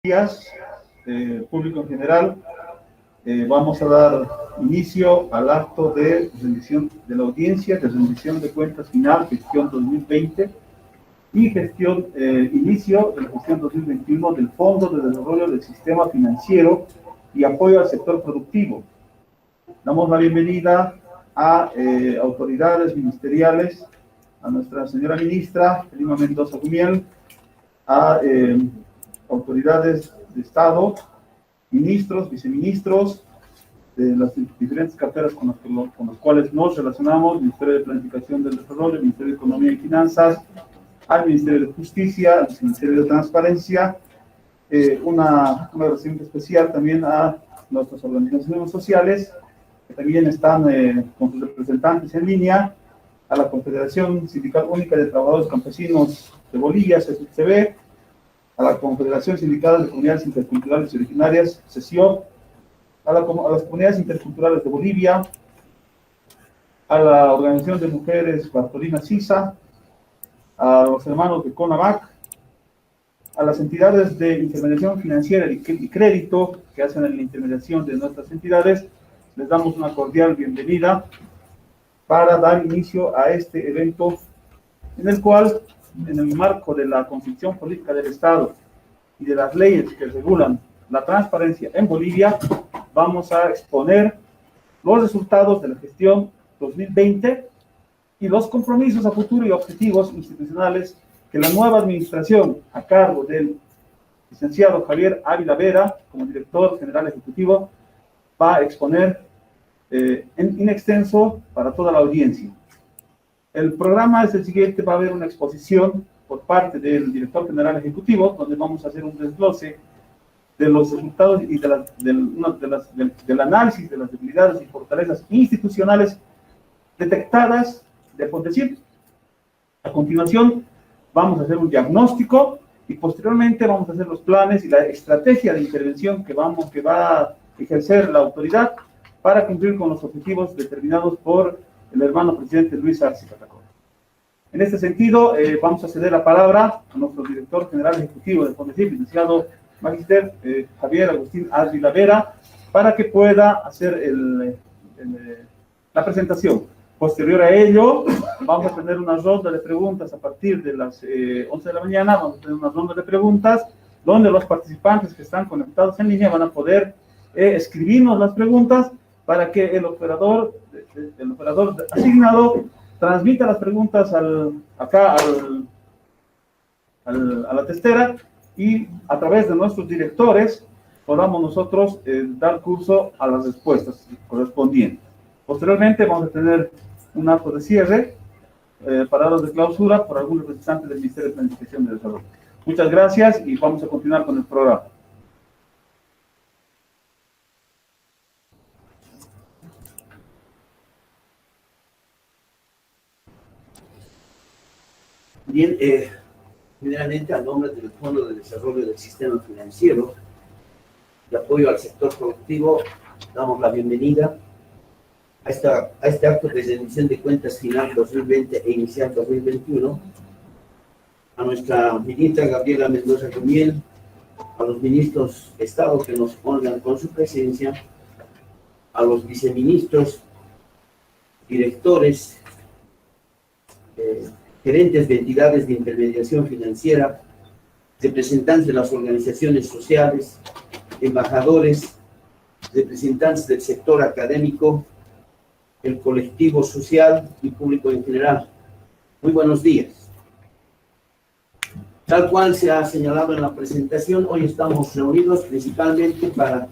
Días, público en general, vamos a dar inicio al acto de rendición de la audiencia de rendición de cuentas final, gestión 2020 y inicio de la gestión 2021 del Fondo de Desarrollo del Sistema Financiero y Apoyo al Sector Productivo. Damos la bienvenida a autoridades ministeriales, a nuestra señora ministra, Lima Mendoza Gumiel, a autoridades de Estado, ministros, viceministros, de las diferentes carteras con las cuales nos relacionamos, Ministerio de Planificación del Desarrollo, Ministerio de Economía y Finanzas, al Ministerio de Justicia, al Ministerio de Transparencia, un agradecimiento especial también a nuestras organizaciones sociales, que también están con sus representantes en línea, a la Confederación Sindical Única de Trabajadores Campesinos de Bolivia, CSCB, a la Confederación Sindical de Comunidades Interculturales y Originarias, CESIO, a las comunidades interculturales de Bolivia, a la Organización de Mujeres Bartolina Sisa, a los hermanos de CONAVAC, a las entidades de intermediación financiera y crédito que hacen la intermediación de nuestras entidades, les damos una cordial bienvenida para dar inicio a este evento en el cual, en el marco de la Constitución Política del Estado y de las leyes que regulan la transparencia en Bolivia, vamos a exponer los resultados de la gestión 2020 y los compromisos a futuro y objetivos institucionales que la nueva administración, a cargo del licenciado Javier Ávila Vera, como director general ejecutivo, va a exponer en extenso para toda la audiencia. El programa es el siguiente: va a haber una exposición por parte del director general ejecutivo, donde vamos a hacer un desglose de los resultados y del análisis de las debilidades y fortalezas institucionales detectadas de FONDECIP. A continuación, vamos a hacer un diagnóstico y posteriormente vamos a hacer los planes y la estrategia de intervención que va a ejercer la autoridad para cumplir con los objetivos determinados por el hermano presidente Luis Arce Catacora. En este sentido, vamos a ceder la palabra a nuestro director general ejecutivo de FONDECIP, licenciado Magister Javier Agustín Ávila Vera, para que pueda hacer la presentación. Posterior a ello, vamos a tener una ronda de preguntas a partir de las 11 de la mañana. Vamos a tener una ronda de preguntas donde los participantes que están conectados en línea van a poder escribirnos las preguntas para que el operador asignado transmita las preguntas a la testera y a través de nuestros directores podamos nosotros dar curso a las respuestas correspondientes. Posteriormente vamos a tener un acto de cierre, palabras de clausura por algún representante del Ministerio de Planificación y Desarrollo. Muchas gracias y vamos a continuar con el programa. Bien, primeramente, a nombre del Fondo de Desarrollo del Sistema Financiero de Apoyo al Sector Productivo, damos la bienvenida a este acto de rendición de cuentas final 2020 e inicial 2021, a nuestra ministra Gabriela Mendoza Gumiel, a los ministros de Estado que nos honran con su presencia, a los viceministros, directores, gerentes de entidades de intermediación financiera, representantes de las organizaciones sociales, embajadores, representantes del sector académico, el colectivo social y público en general. Muy buenos días. Tal cual se ha señalado en la presentación, hoy estamos reunidos principalmente para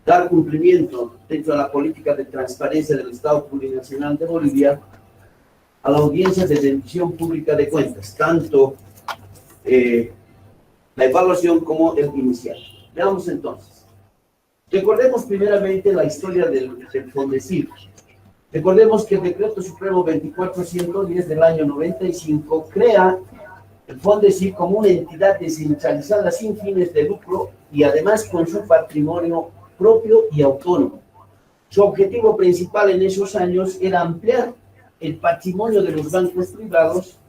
dar cumplimiento dentro de la política de transparencia del Estado Plurinacional de Bolivia a la audiencia de rendición pública de cuentas, tanto la evaluación como el inicial. Veamos entonces. Recordemos primeramente la historia del FONDECIP. Recordemos que el Decreto Supremo 2410 del año 95 crea el FONDECIP como una entidad descentralizada sin fines de lucro y además con su patrimonio propio y autónomo. Su objetivo principal en esos años era ampliar el patrimonio de los bancos privados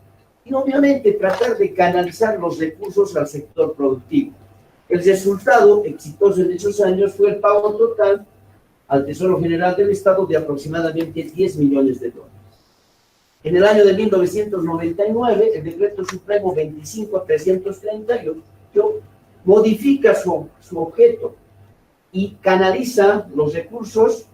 y obviamente tratar de canalizar los recursos al sector productivo. El resultado exitoso en esos años fue el pago total al Tesoro General del Estado de aproximadamente 10 millones de dólares. En el año de 1999, el Decreto Supremo 25.338 modifica su objeto y canaliza los recursos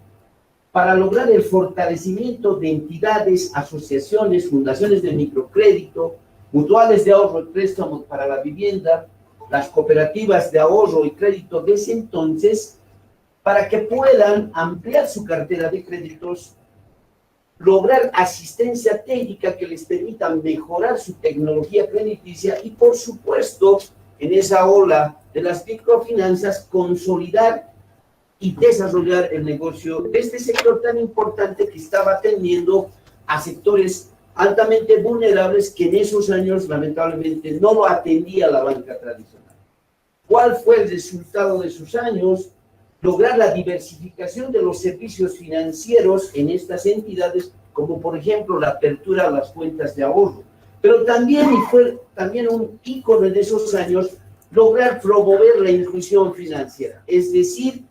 para lograr el fortalecimiento de entidades, asociaciones, fundaciones de microcrédito, mutuales de ahorro y préstamo para la vivienda, las cooperativas de ahorro y crédito de ese entonces, para que puedan ampliar su cartera de créditos, lograr asistencia técnica que les permita mejorar su tecnología crediticia y, por supuesto, en esa ola de las microfinanzas, consolidar y desarrollar el negocio de este sector tan importante que estaba atendiendo a sectores altamente vulnerables que en esos años, lamentablemente, no lo atendía la banca tradicional. ¿Cuál fue el resultado de esos años? Lograr la diversificación de los servicios financieros en estas entidades, como por ejemplo la apertura de las cuentas de ahorro. Pero también, y fue también un ícono en esos años, lograr promover la inclusión financiera, es decir,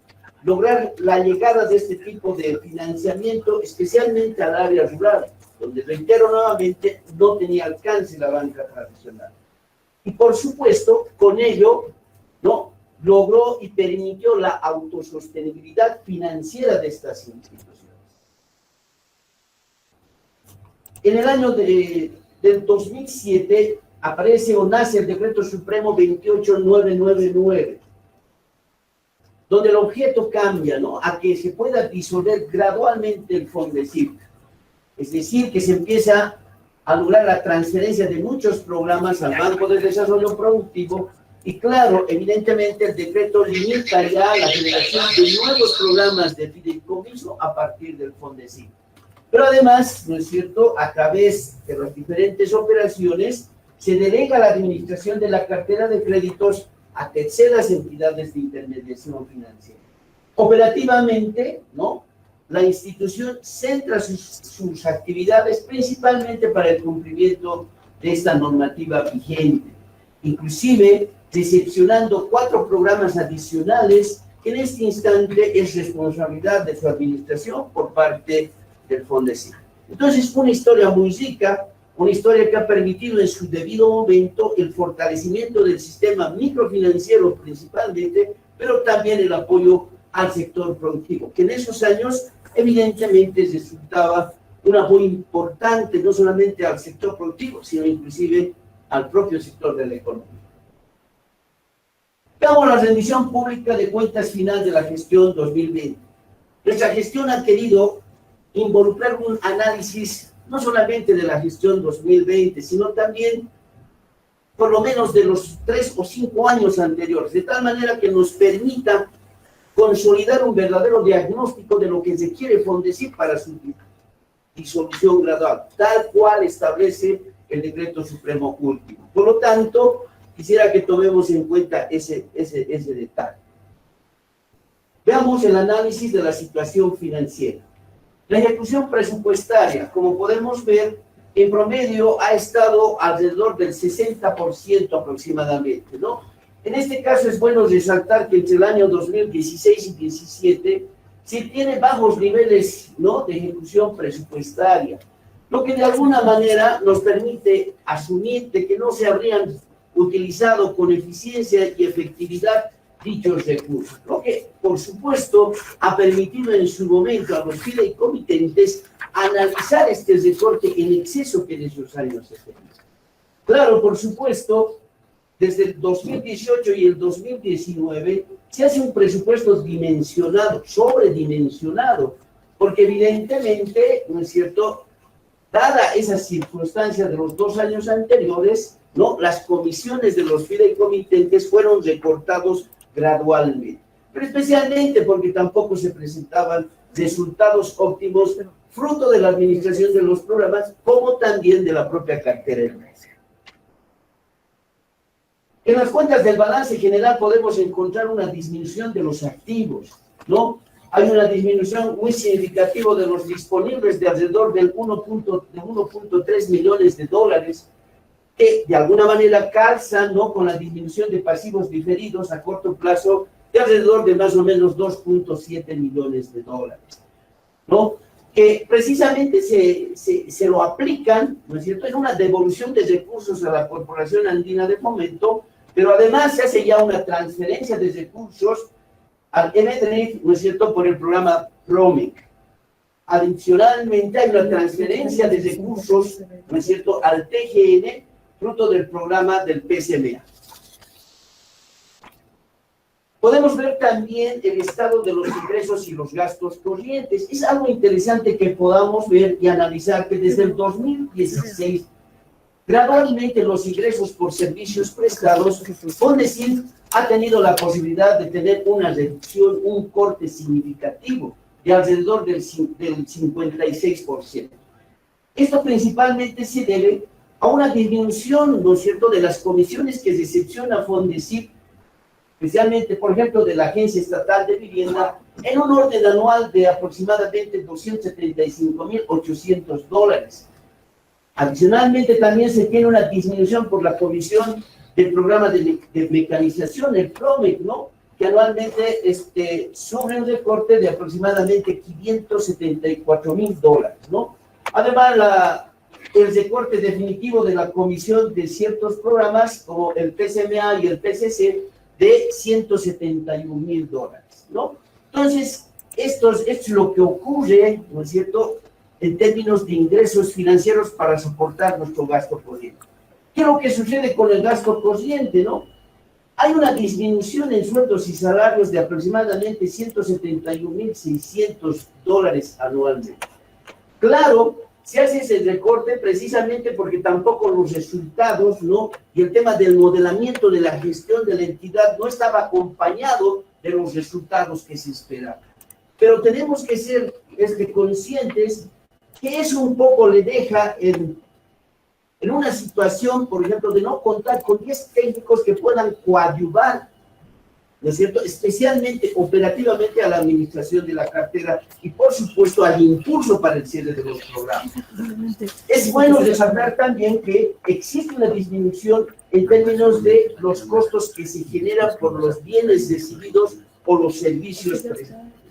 lograr la llegada de este tipo de financiamiento, especialmente al área rural, donde, reitero nuevamente, no tenía alcance la banca tradicional. Y por supuesto, con ello, ¿no?, logró y permitió la autosostenibilidad financiera de estas instituciones. En el año del 2007 aparece o nace el Decreto Supremo 28999, donde el objeto cambia, ¿no?, a que se pueda disolver gradualmente el Fondecif. Es decir, que se empieza a lograr la transferencia de muchos programas al Banco de Desarrollo Productivo. Y claro, evidentemente el decreto limita ya la generación de nuevos programas de fideicomiso a partir del Fondecif. Pero además, ¿no es cierto?, a través de las diferentes operaciones, se delega la administración de la cartera de créditos a terceras entidades de intermediación financiera. Operativamente, ¿no?, la institución centra sus actividades principalmente para el cumplimiento de esta normativa vigente, inclusive decepcionando 4 programas adicionales que en este instante es responsabilidad de su administración por parte del Fondecif. Entonces, una historia muy rica, una historia que ha permitido en su debido momento el fortalecimiento del sistema microfinanciero principalmente, pero también el apoyo al sector productivo, que en esos años evidentemente resultaba un apoyo importante no solamente al sector productivo, sino inclusive al propio sector de la economía. Veamos la rendición pública de cuentas final de la gestión 2020. Nuestra gestión ha querido involucrar un análisis no solamente de la gestión 2020, sino también por lo menos de los 3 o 5 años anteriores, de tal manera que nos permita consolidar un verdadero diagnóstico de lo que se quiere Fondecif para su disolución gradual, tal cual establece el Decreto Supremo último. Por lo tanto, quisiera que tomemos en cuenta ese detalle. Veamos el análisis de la situación financiera. La ejecución presupuestaria, como podemos ver, en promedio ha estado alrededor del 60% aproximadamente, ¿no? En este caso es bueno resaltar que entre el año 2016 y 2017 se tiene bajos niveles, ¿no?, de ejecución presupuestaria, lo que de alguna manera nos permite asumir de que no se habrían utilizado con eficiencia y efectividad dichos recursos, lo que, por supuesto, ha permitido en su momento a los fideicomitentes analizar este recorte en exceso que en esos años se tenía. Claro, por supuesto, desde el 2018 y el 2019 se hace un presupuesto dimensionado, sobredimensionado, porque evidentemente, ¿no es cierto?, dada esa circunstancia de los 2 años anteriores, ¿no?, las comisiones de los fideicomitentes fueron recortados gradualmente, pero especialmente porque tampoco se presentaban resultados óptimos fruto de la administración de los programas, como también de la propia cartera de crédito. En las cuentas del balance general podemos encontrar una disminución de los activos, ¿no? Hay una disminución muy significativa de los disponibles de alrededor del 1.3 millones de dólares, que de alguna manera calzan, ¿no?, con la disminución de pasivos diferidos a corto plazo de alrededor de más o menos 2.7 millones de dólares, ¿no? Que precisamente se lo aplican, ¿no es cierto?, en una devolución de recursos a la Corporación Andina de Fomento, pero además se hace ya una transferencia de recursos al MDRIF, ¿no es cierto?, por el programa PROMIC. Adicionalmente hay una transferencia de recursos, ¿no es cierto?, al TGN, fruto del programa del PSMA. Podemos ver también el estado de los ingresos y los gastos corrientes. Es algo interesante que podamos ver y analizar que desde el 2016, gradualmente los ingresos por servicios prestados, FONDECIF ha tenido la posibilidad de tener una reducción, un corte significativo de alrededor del 56%. Esto principalmente se debe a una disminución, ¿no es cierto?, de las comisiones que recepciona FONDECIF, especialmente, por ejemplo, de la Agencia Estatal de Vivienda, en un orden anual de aproximadamente $275.800. Adicionalmente, también se tiene una disminución por la comisión del programa de mecanización, el PROMEC, ¿no?, que anualmente sufre un recorte de aproximadamente $574.000, ¿no? Además, el recorte definitivo de la comisión de ciertos programas, como el PSMA y el PCC, de $171.000, ¿no? Entonces, esto es lo que ocurre, ¿no es cierto?, en términos de ingresos financieros para soportar nuestro gasto corriente. ¿Qué es lo que sucede con el gasto corriente, no? Hay una disminución en sueldos y salarios de aproximadamente $171.600 anualmente. Claro, se hace ese recorte precisamente porque tampoco los resultados, ¿no?, y el tema del modelamiento de la gestión de la entidad no estaba acompañado de los resultados que se esperaban. Pero tenemos que ser conscientes que eso un poco le deja en una situación, por ejemplo, de no contar con 10 técnicos que puedan coadyuvar, ¿no es cierto?, especialmente operativamente a la administración de la cartera y, por supuesto, al impulso para el cierre de los programas. Es bueno resaltar también que existe una disminución en términos de los costos que se generan por los bienes recibidos o los servicios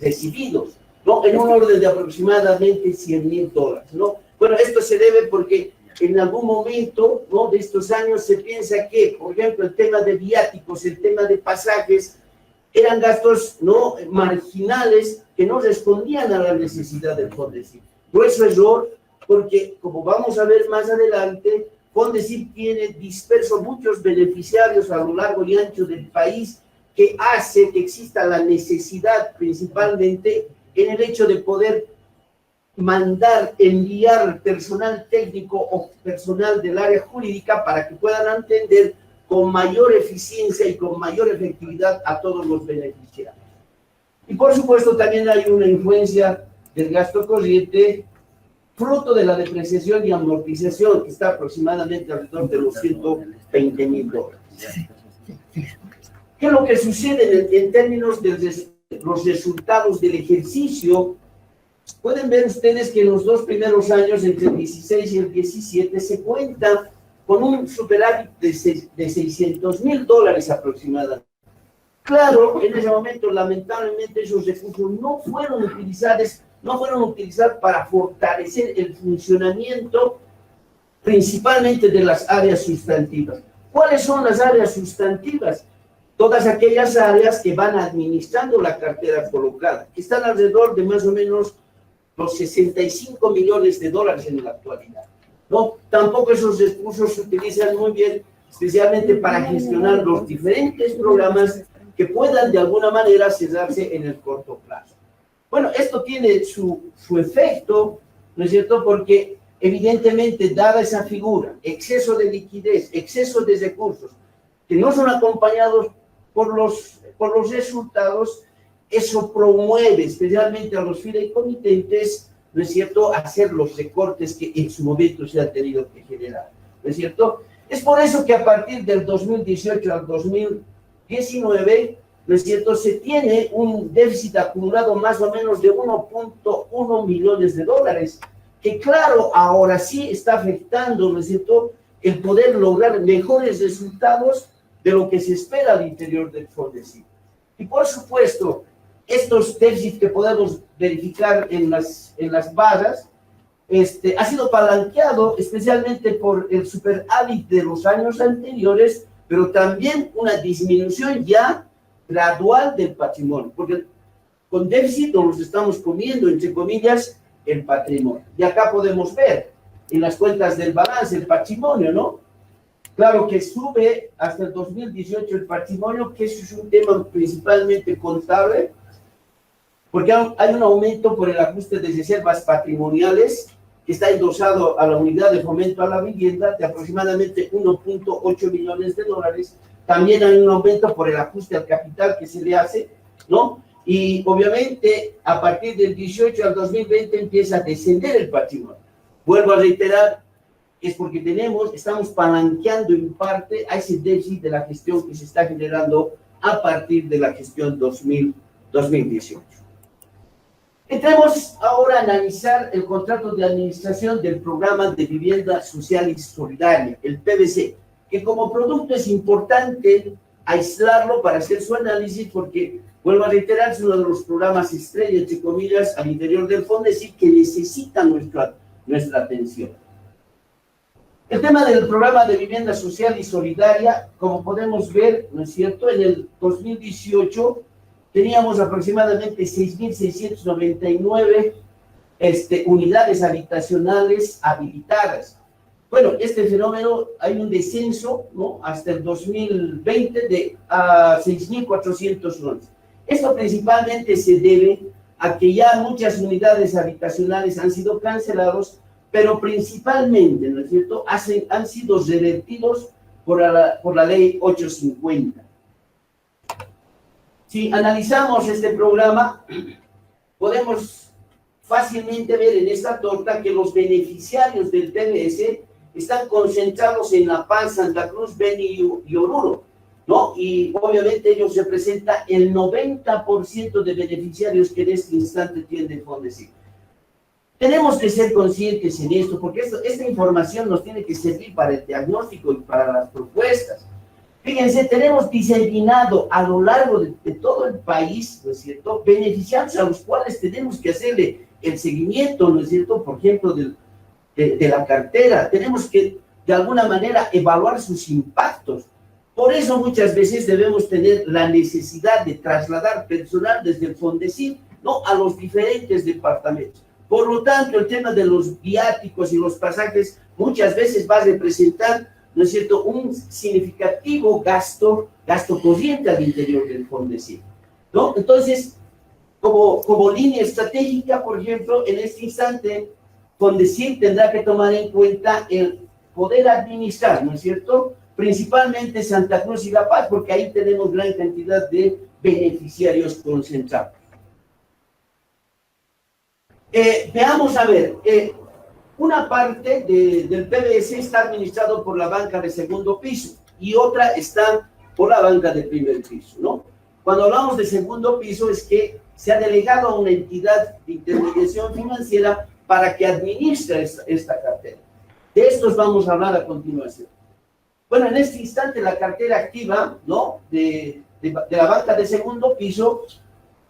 recibidos, ¿no?, en un orden de aproximadamente $100.000, ¿no? Bueno, esto se debe porque en algún momento, ¿no?, de estos años se piensa que, por ejemplo, el tema de viáticos, el tema de pasajes, eran gastos, ¿no?, marginales que no respondían a la necesidad del FONDECIF. Nuestro error, porque como vamos a ver más adelante, FONDECIF tiene dispersos muchos beneficiarios a lo largo y ancho del país, que hace que exista la necesidad principalmente en el hecho de poder enviar personal técnico o personal del área jurídica para que puedan atender con mayor eficiencia y con mayor efectividad a todos los beneficiarios. Y por supuesto también hay una influencia del gasto corriente fruto de la depreciación y amortización, que está aproximadamente alrededor de los $120.000. ¿Qué es lo que sucede en términos de los resultados del ejercicio? Pueden ver ustedes que en los dos primeros años, entre el 16 y el 17, se cuenta con un superávit de $600.000 aproximadamente. Claro, en ese momento, lamentablemente, esos recursos no fueron utilizados para fortalecer el funcionamiento principalmente de las áreas sustantivas. ¿Cuáles son las áreas sustantivas? Todas aquellas áreas que van administrando la cartera colocada, que están alrededor de más o menos los $65 millones en la actualidad, ¿no? Tampoco esos recursos se utilizan muy bien, especialmente para gestionar los diferentes programas que puedan de alguna manera cerrarse en el corto plazo. Bueno, esto tiene su efecto, ¿no es cierto?, porque evidentemente, dada esa figura, exceso de liquidez, exceso de recursos, que no son acompañados por los resultados, eso promueve especialmente a los fideicomitentes, ¿no es cierto?, a hacer los recortes que en su momento se han tenido que generar, ¿no es cierto? Es por eso que a partir del 2018 al 2019, ¿no es cierto?, se tiene un déficit acumulado más o menos de $1.1 millones, que claro, ahora sí está afectando, ¿no es cierto?, el poder lograr mejores resultados de lo que se espera al interior del FONDESIF. Y por supuesto, estos déficits que podemos verificar en las barras, ha sido palanqueado especialmente por el superávit de los años anteriores, pero también una disminución ya gradual del patrimonio, porque con déficit nos estamos comiendo, entre comillas, el patrimonio. Y acá podemos ver en las cuentas del balance el patrimonio, ¿no? Claro que sube hasta el 2018 el patrimonio, que eso es un tema principalmente contable, porque hay un aumento por el ajuste de reservas patrimoniales que está endosado a la unidad de fomento a la vivienda de aproximadamente 1.8 millones de dólares. También hay un aumento por el ajuste al capital que se le hace, ¿no? Y obviamente a partir del 18 al 2020 empieza a descender el patrimonio. Vuelvo a reiterar, es porque estamos palanqueando en parte a ese déficit de la gestión que se está generando a partir de la gestión 2018. Entremos ahora a analizar el contrato de administración del Programa de Vivienda Social y Solidaria, el PVC, que como producto es importante aislarlo para hacer su análisis porque, vuelvo a reiterar, es uno de los programas estrella, entre comillas, al interior del FONDESIF que necesita nuestra atención. El tema del Programa de Vivienda Social y Solidaria, como podemos ver, ¿no es cierto?, en el 2018 teníamos aproximadamente 6.699 unidades habitacionales habilitadas. Bueno, este fenómeno hay un descenso, ¿no?, hasta el 2020 a 6.411. Esto principalmente se debe a que ya muchas unidades habitacionales han sido canceladas, pero principalmente, ¿no es cierto?, han sido revertidos por la ley 850. Si analizamos este programa, podemos fácilmente ver en esta torta que los beneficiarios del PVS están concentrados en La Paz, Santa Cruz, Beni y Oruro, ¿no? Y obviamente ellos representan el 90% de beneficiarios que en este instante tiene el FONDESIF. Tenemos que ser conscientes en esto, porque esta información nos tiene que servir para el diagnóstico y para las propuestas. Fíjense, tenemos diseminado a lo largo de todo el país, ¿no es cierto?, beneficiarios a los cuales tenemos que hacerle el seguimiento, ¿no es cierto?, por ejemplo, de la cartera. Tenemos que, de alguna manera, evaluar sus impactos. Por eso muchas veces debemos tener la necesidad de trasladar personal desde el FONDESIF, ¿no?, a los diferentes departamentos. Por lo tanto, el tema de los viáticos y los pasajes muchas veces va a representar, ¿no es cierto?, un significativo gasto corriente al interior del FONDESIF, ¿no? Entonces, como línea estratégica, por ejemplo, en este instante, FONDESIF tendrá que tomar en cuenta el poder administrar, ¿no es cierto?, principalmente Santa Cruz y La Paz, porque ahí tenemos gran cantidad de beneficiarios concentrados. Veamos a ver, una parte del PVS está administrado por la banca de segundo piso y otra está por la banca de primer piso, ¿no? Cuando hablamos de segundo piso es que se ha delegado a una entidad de intermediación financiera para que administre esta cartera. De estos vamos a hablar a continuación. Bueno, en este instante la cartera activa, ¿no?, de la banca de segundo piso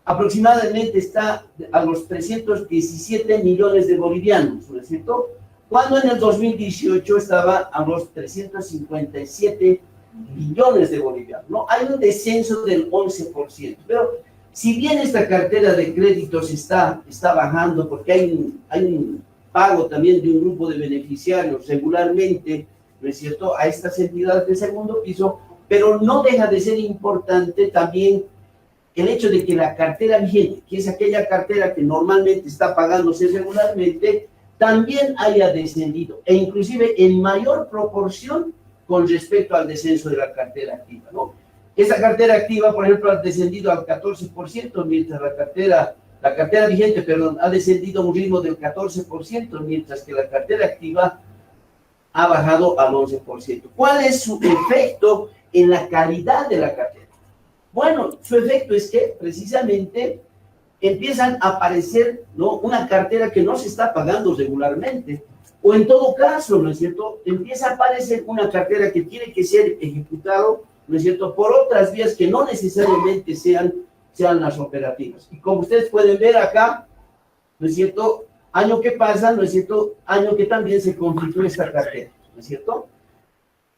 aproximadamente está a los 317 millones de bolivianos, ¿no es cierto?, cuando en el 2018 estaba a los 357 millones de bolivianos, ¿no? Hay un descenso del 11%, pero si bien esta cartera de créditos está bajando, porque hay un pago también de un grupo de beneficiarios regularmente, ¿no es cierto?, a estas entidades de segundo piso, pero no deja de ser importante también el hecho de que la cartera vigente, que es aquella cartera que normalmente está pagándose regularmente, también haya descendido, e inclusive en mayor proporción con respecto al descenso de la cartera activa, ¿no? Esa cartera activa, por ejemplo, ha descendido al 14%, mientras la cartera vigente, perdón, ha descendido a un ritmo del 14%, mientras que la cartera activa ha bajado al 11%. ¿Cuál es su efecto en la calidad de la cartera? Bueno, su efecto es que precisamente empiezan a aparecer, ¿no?, una cartera que no se está pagando regularmente. O en todo caso, ¿no es cierto?, empieza a aparecer una cartera que tiene que ser ejecutado, ¿no es cierto?, por otras vías que no necesariamente sean las operativas. Y como ustedes pueden ver acá, ¿no es cierto?, año que pasa, ¿no es cierto?, año que también se constituye esta cartera, ¿no es cierto?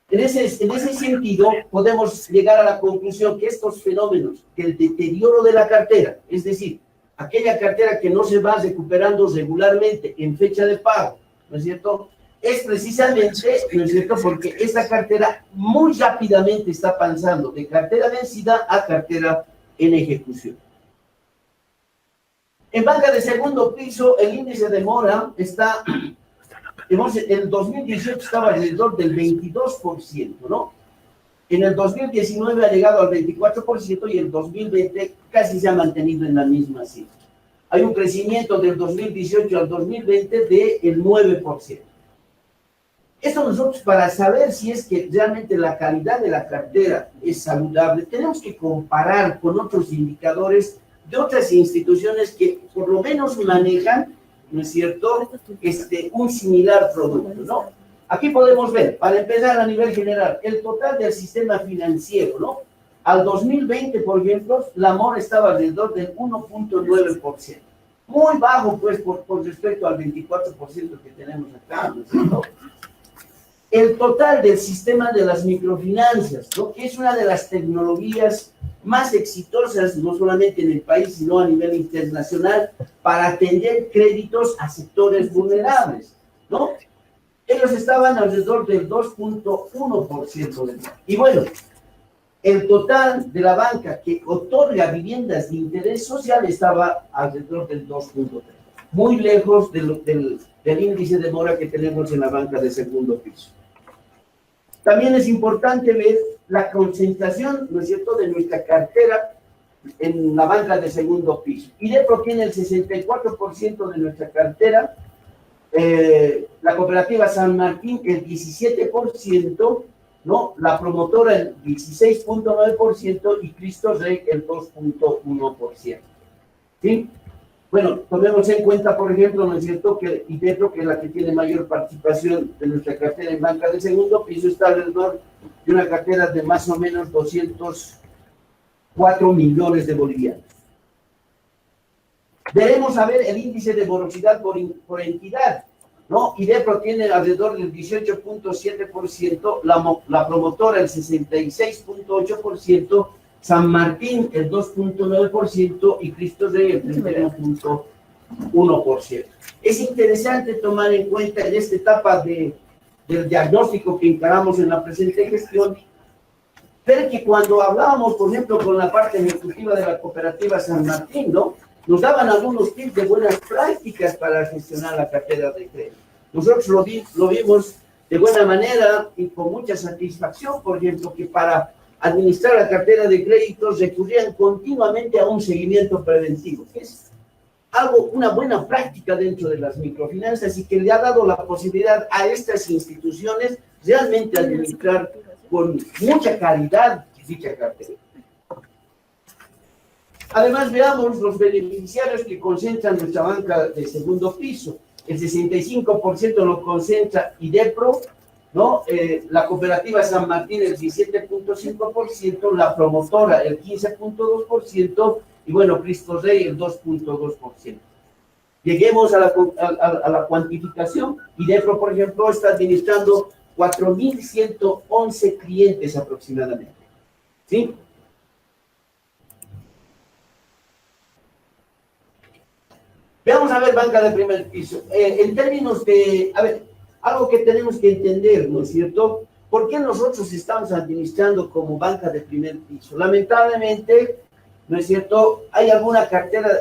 En ese sentido, podemos llegar a la conclusión que estos fenómenos del deterioro de la cartera, es decir, aquella cartera que no se va recuperando regularmente en fecha de pago, ¿no es cierto?, es precisamente, ¿no es cierto?, porque esta cartera muy rápidamente está pasando de cartera vencida a cartera en ejecución. En banca de segundo piso, el índice de mora está, en 2018 estaba alrededor del 22%, ¿no? En el 2019 ha llegado al 24% y en el 2020 casi se ha mantenido en la misma cifra. Hay un crecimiento del 2018 al 2020 del 9%. Esto nosotros, para saber si es que realmente la calidad de la cartera es saludable, tenemos que comparar con otros indicadores de otras instituciones que por lo menos manejan, ¿no es cierto?, un similar producto, ¿no? Aquí podemos ver, para empezar a nivel general, el total del sistema financiero, ¿no? Al 2020, por ejemplo, la mora estaba alrededor del 1.9%. Muy bajo, pues, con respecto al 24% que tenemos acá, ¿no es cierto? El total del sistema de las microfinanzas, ¿no?, que es una de las tecnologías más exitosas, no solamente en el país, sino a nivel internacional, para atender créditos a sectores vulnerables, ¿no? Ellos estaban alrededor del 2.1%. Y bueno, el total de la banca que otorga viviendas de interés social estaba alrededor del 2.3%, muy lejos del índice de mora que tenemos en la banca de segundo piso. También es importante ver la concentración, ¿no es cierto?, de nuestra cartera en la banca de segundo piso. IDEPRO tiene el 64% de nuestra cartera, la cooperativa San Martín el 17%, ¿no?, la promotora el 16.9% y Cristo Rey el 2.1%. ¿Sí? Bueno, tomemos en cuenta, por ejemplo, ¿no es cierto?, que IDEPRO, que es la que tiene mayor participación de nuestra cartera en banca de segundo piso, está alrededor de una cartera de más o menos 204 millones de bolivianos. Veremos a ver el índice de morosidad por entidad, ¿no? IDEPRO tiene alrededor del 18.7%, la promotora el 66.8%, San Martín el 2.9% y Cristo Rey el 31.1%. Es interesante tomar en cuenta en esta etapa del diagnóstico que encaramos en la presente gestión, ver que cuando hablábamos, por ejemplo, con la parte ejecutiva de la cooperativa San Martín, ¿no?, nos daban algunos tips de buenas prácticas para gestionar la cartera de crédito. Nosotros lo vimos de buena manera y con mucha satisfacción, por ejemplo, que para administrar la cartera de créditos recurrían continuamente a un seguimiento preventivo, que es una buena práctica dentro de las microfinanzas y que le ha dado la posibilidad a estas instituciones realmente administrar con mucha calidad dicha cartera. Además, veamos los beneficiarios que concentran nuestra banca de segundo piso. El 65% lo concentra IDEPRO, ¿no? La cooperativa San Martín el 17.5%, la promotora el 15.2% y bueno, Cristo Rey el 2.2%. Lleguemos a la cuantificación. IDEPRO, por ejemplo, está administrando 4.111 clientes aproximadamente, ¿sí? Veamos a ver banca de primer piso. En términos de, algo que tenemos que entender, ¿no es cierto? ¿Por qué nosotros estamos administrando como banca de primer piso? Lamentablemente, ¿no es cierto?, hay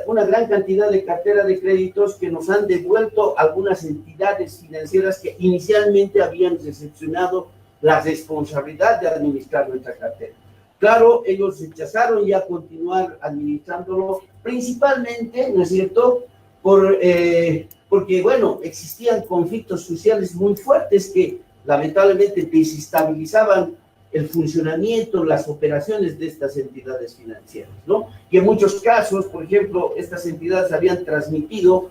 una gran cantidad de cartera de créditos que nos han devuelto algunas entidades financieras que inicialmente habían recepcionado la responsabilidad de administrar nuestra cartera. Claro, ellos rechazaron ya continuar administrándolo, principalmente, ¿no es cierto?, porque, bueno, existían conflictos sociales muy fuertes que lamentablemente desestabilizaban el funcionamiento, las operaciones de estas entidades financieras, ¿no? Y en muchos casos, por ejemplo, estas entidades habían transmitido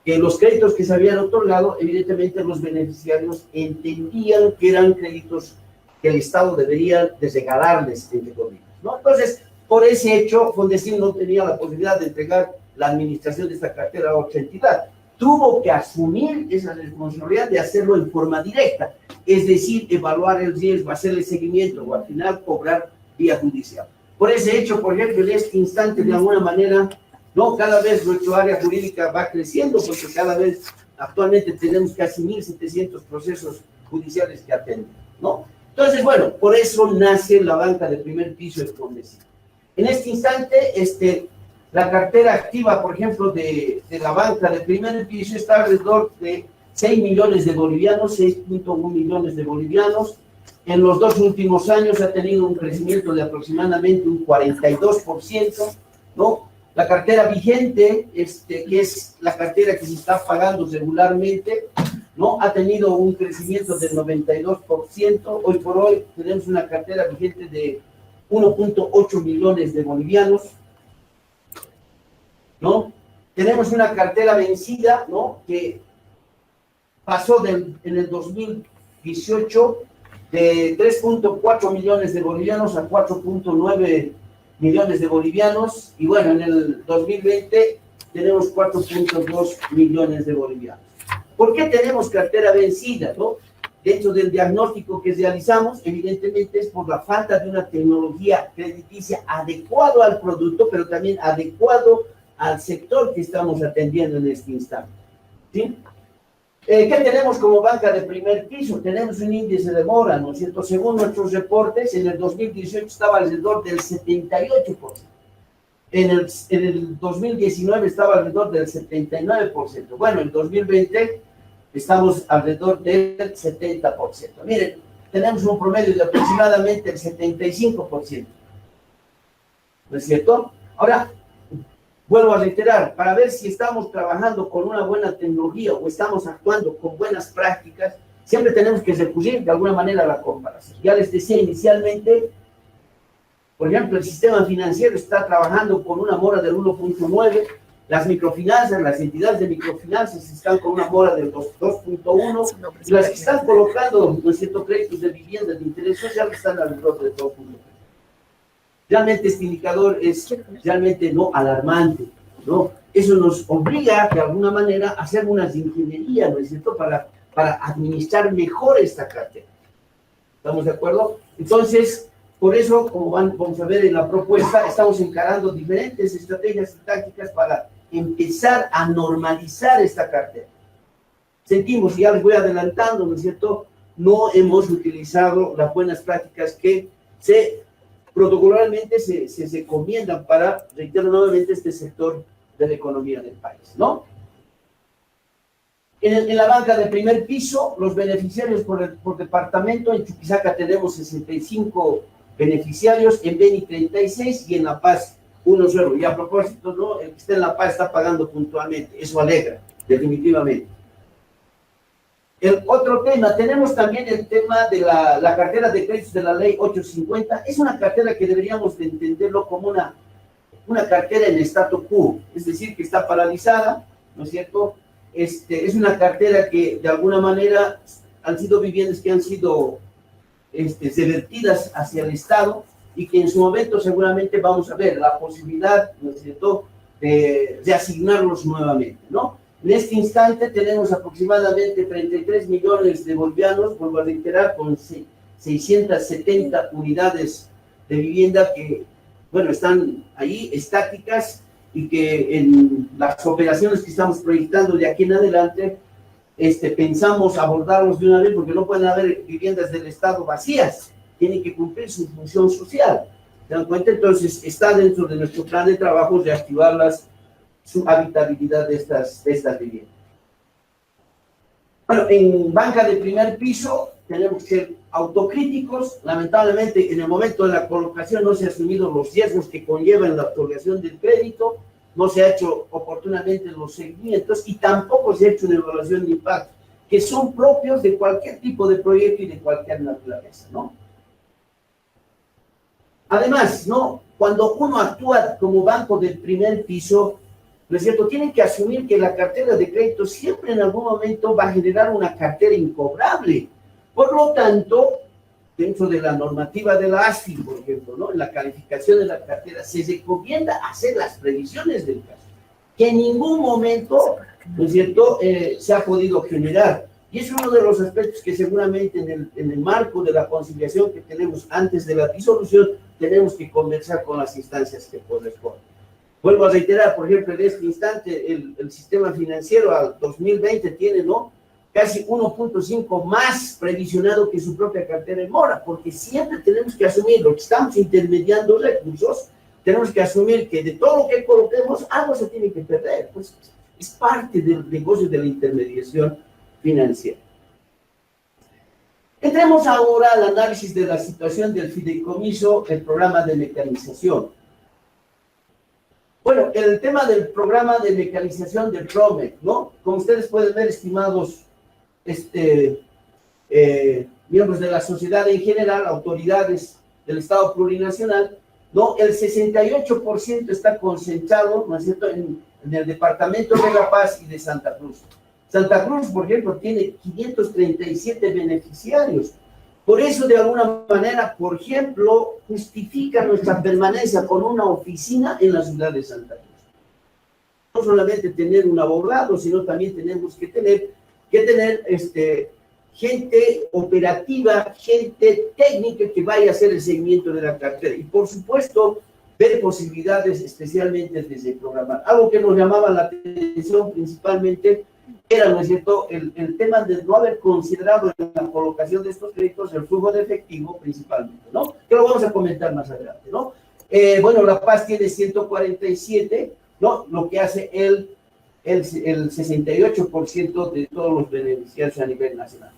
que los créditos que se habían otorgado, evidentemente los beneficiarios entendían que eran créditos que el Estado debería de regalarles, entre comillas, ¿no? Entonces, por ese hecho, Fondecif no tenía la posibilidad de entregar la administración de esta cartera a otra entidad. Tuvo que asumir esa responsabilidad de hacerlo en forma directa, es decir, evaluar el riesgo, hacerle seguimiento o al final cobrar vía judicial. Por ese hecho, por ejemplo, en este instante, de alguna manera, no, cada vez nuestra área jurídica va creciendo porque cada vez, actualmente tenemos casi 1.700 procesos judiciales que atender, ¿no? Entonces, bueno, por eso nace la banca de primer piso de Fondecif. En este instante, la cartera activa, por ejemplo, de la banca de primer piso está alrededor de 6 millones de bolivianos, 6.1 millones de bolivianos. En los 2 últimos años ha tenido un crecimiento de aproximadamente un 42%, ¿no? La cartera vigente, que es la cartera que se está pagando regularmente, ¿no? Ha tenido un crecimiento del 92%. Hoy por hoy tenemos una cartera vigente de 1.8 millones de bolivianos, ¿no? Tenemos una cartera vencida, ¿no? Que pasó en el 2018 de 3.4 millones de bolivianos a 4.9 millones de bolivianos, y bueno, en el 2020 tenemos 4.2 millones de bolivianos. ¿Por qué tenemos cartera vencida, no? Dentro del diagnóstico que realizamos, evidentemente es por la falta de una tecnología crediticia adecuado al producto, pero también adecuado al sector que estamos atendiendo en este instante, ¿sí? ¿Qué tenemos como banca de primer piso? Tenemos un índice de mora, ¿no es cierto? Según nuestros reportes, en el 2018 estaba alrededor del 78%. En el 2019 estaba alrededor del 79%. Bueno, en 2020 estamos alrededor del 70%. Miren, tenemos un promedio de aproximadamente el 75%. ¿No es cierto? Ahora, vuelvo a reiterar, para ver si estamos trabajando con una buena tecnología o estamos actuando con buenas prácticas, siempre tenemos que recurrir de alguna manera a la comparación. Ya les decía inicialmente, por ejemplo, el sistema financiero está trabajando con una mora del 1.9, las microfinanzas, las entidades de microfinanzas están con una mora del 2.1, y las que están colocando, ¿no es cierto?, créditos de vivienda de interés social están alrededor del 2.3. Realmente este indicador es realmente no alarmante, ¿no? Eso nos obliga de alguna manera a hacer unas ingenierías, ¿no es cierto?, para administrar mejor esta cartera. ¿Estamos de acuerdo? Entonces, por eso, como vamos a ver en la propuesta, estamos encarando diferentes estrategias y tácticas para empezar a normalizar esta cartera. Sentimos, y ya les voy adelantando, ¿no es cierto?, no hemos utilizado las buenas prácticas que protocolarmente se recomiendan para, reitero nuevamente, este sector de la economía del país, ¿no? En la banca de primer piso, los beneficiarios por departamento, en Chuquisaca tenemos 65 beneficiarios, en Beni 36 y en La Paz 1-0. Y a propósito, ¿no?, el que está en La Paz está pagando puntualmente, eso alegra, definitivamente. El otro tema, tenemos también el tema de la cartera de créditos de la ley 850. Es una cartera que deberíamos de entenderlo como una cartera en statu quo, es decir, que está paralizada, ¿no es cierto? Es una cartera que de alguna manera han sido viviendas que han sido revertidas hacia el Estado y que en su momento seguramente vamos a ver la posibilidad, ¿no es cierto?, de asignarlos nuevamente, ¿no? En este instante tenemos aproximadamente 33 millones de bolivianos, vuelvo a reiterar, con 670 unidades de vivienda que, bueno, están ahí estáticas y que en las operaciones que estamos proyectando de aquí en adelante, pensamos abordarlos de una vez porque no pueden haber viviendas del Estado vacías, tienen que cumplir su función social. ¿Se dan cuenta? Entonces, está dentro de nuestro plan de trabajo de activarlas, su habitabilidad de estas viviendas. Bueno, en banca de primer piso tenemos que ser autocríticos. Lamentablemente, en el momento de la colocación no se han asumido los riesgos que conllevan la otorgación del crédito, no se ha hecho oportunamente los seguimientos y tampoco se ha hecho una evaluación de impacto, que son propios de cualquier tipo de proyecto y de cualquier naturaleza, ¿no? Además, ¿no?, cuando uno actúa como banco del primer piso, ¿no es cierto? Tienen que asumir que la cartera de crédito siempre en algún momento va a generar una cartera incobrable. Por lo tanto, dentro de la normativa de la ASFI, por ejemplo, ¿no? En la calificación de la cartera se recomienda hacer las previsiones del caso, que en ningún momento, ¿no es cierto?, se ha podido generar. Y es uno de los aspectos que seguramente en el marco de la conciliación que tenemos antes de la disolución, tenemos que conversar con las instancias que corresponden. Vuelvo a reiterar, por ejemplo, en este instante, el sistema financiero al 2020 tiene, ¿no?, casi 1.5 más previsionado que su propia cartera en mora, porque siempre tenemos que asumir lo que estamos intermediando recursos, tenemos que asumir que de todo lo que coloquemos, algo se tiene que perder. Pues es parte del negocio de la intermediación financiera. Entremos ahora al análisis de la situación del fideicomiso, el programa de mecanización. Bueno, el tema del programa de mecanización del PROMEC, ¿no? Como ustedes pueden ver, estimados miembros de la sociedad en general, autoridades del Estado plurinacional, ¿no? El 68% está concentrado, ¿no es cierto?, en el departamento de La Paz y de Santa Cruz. Santa Cruz, por ejemplo, tiene 537 beneficiarios. Por eso, de alguna manera, por ejemplo, justifica nuestra permanencia con una oficina en la ciudad de Santa Cruz. No solamente tener un abogado, sino también tenemos que tener gente operativa, gente técnica que vaya a hacer el seguimiento de la cartera. Y, por supuesto, ver posibilidades especialmente desde programar. Algo que nos llamaba la atención principalmente era, ¿no es cierto?, el tema de no haber considerado en la colocación de estos créditos el flujo de efectivo principalmente, ¿no? Que lo vamos a comentar más adelante, ¿no? Bueno, La Paz tiene 147, ¿no? Lo que hace el 68% de todos los beneficiarios a nivel nacional.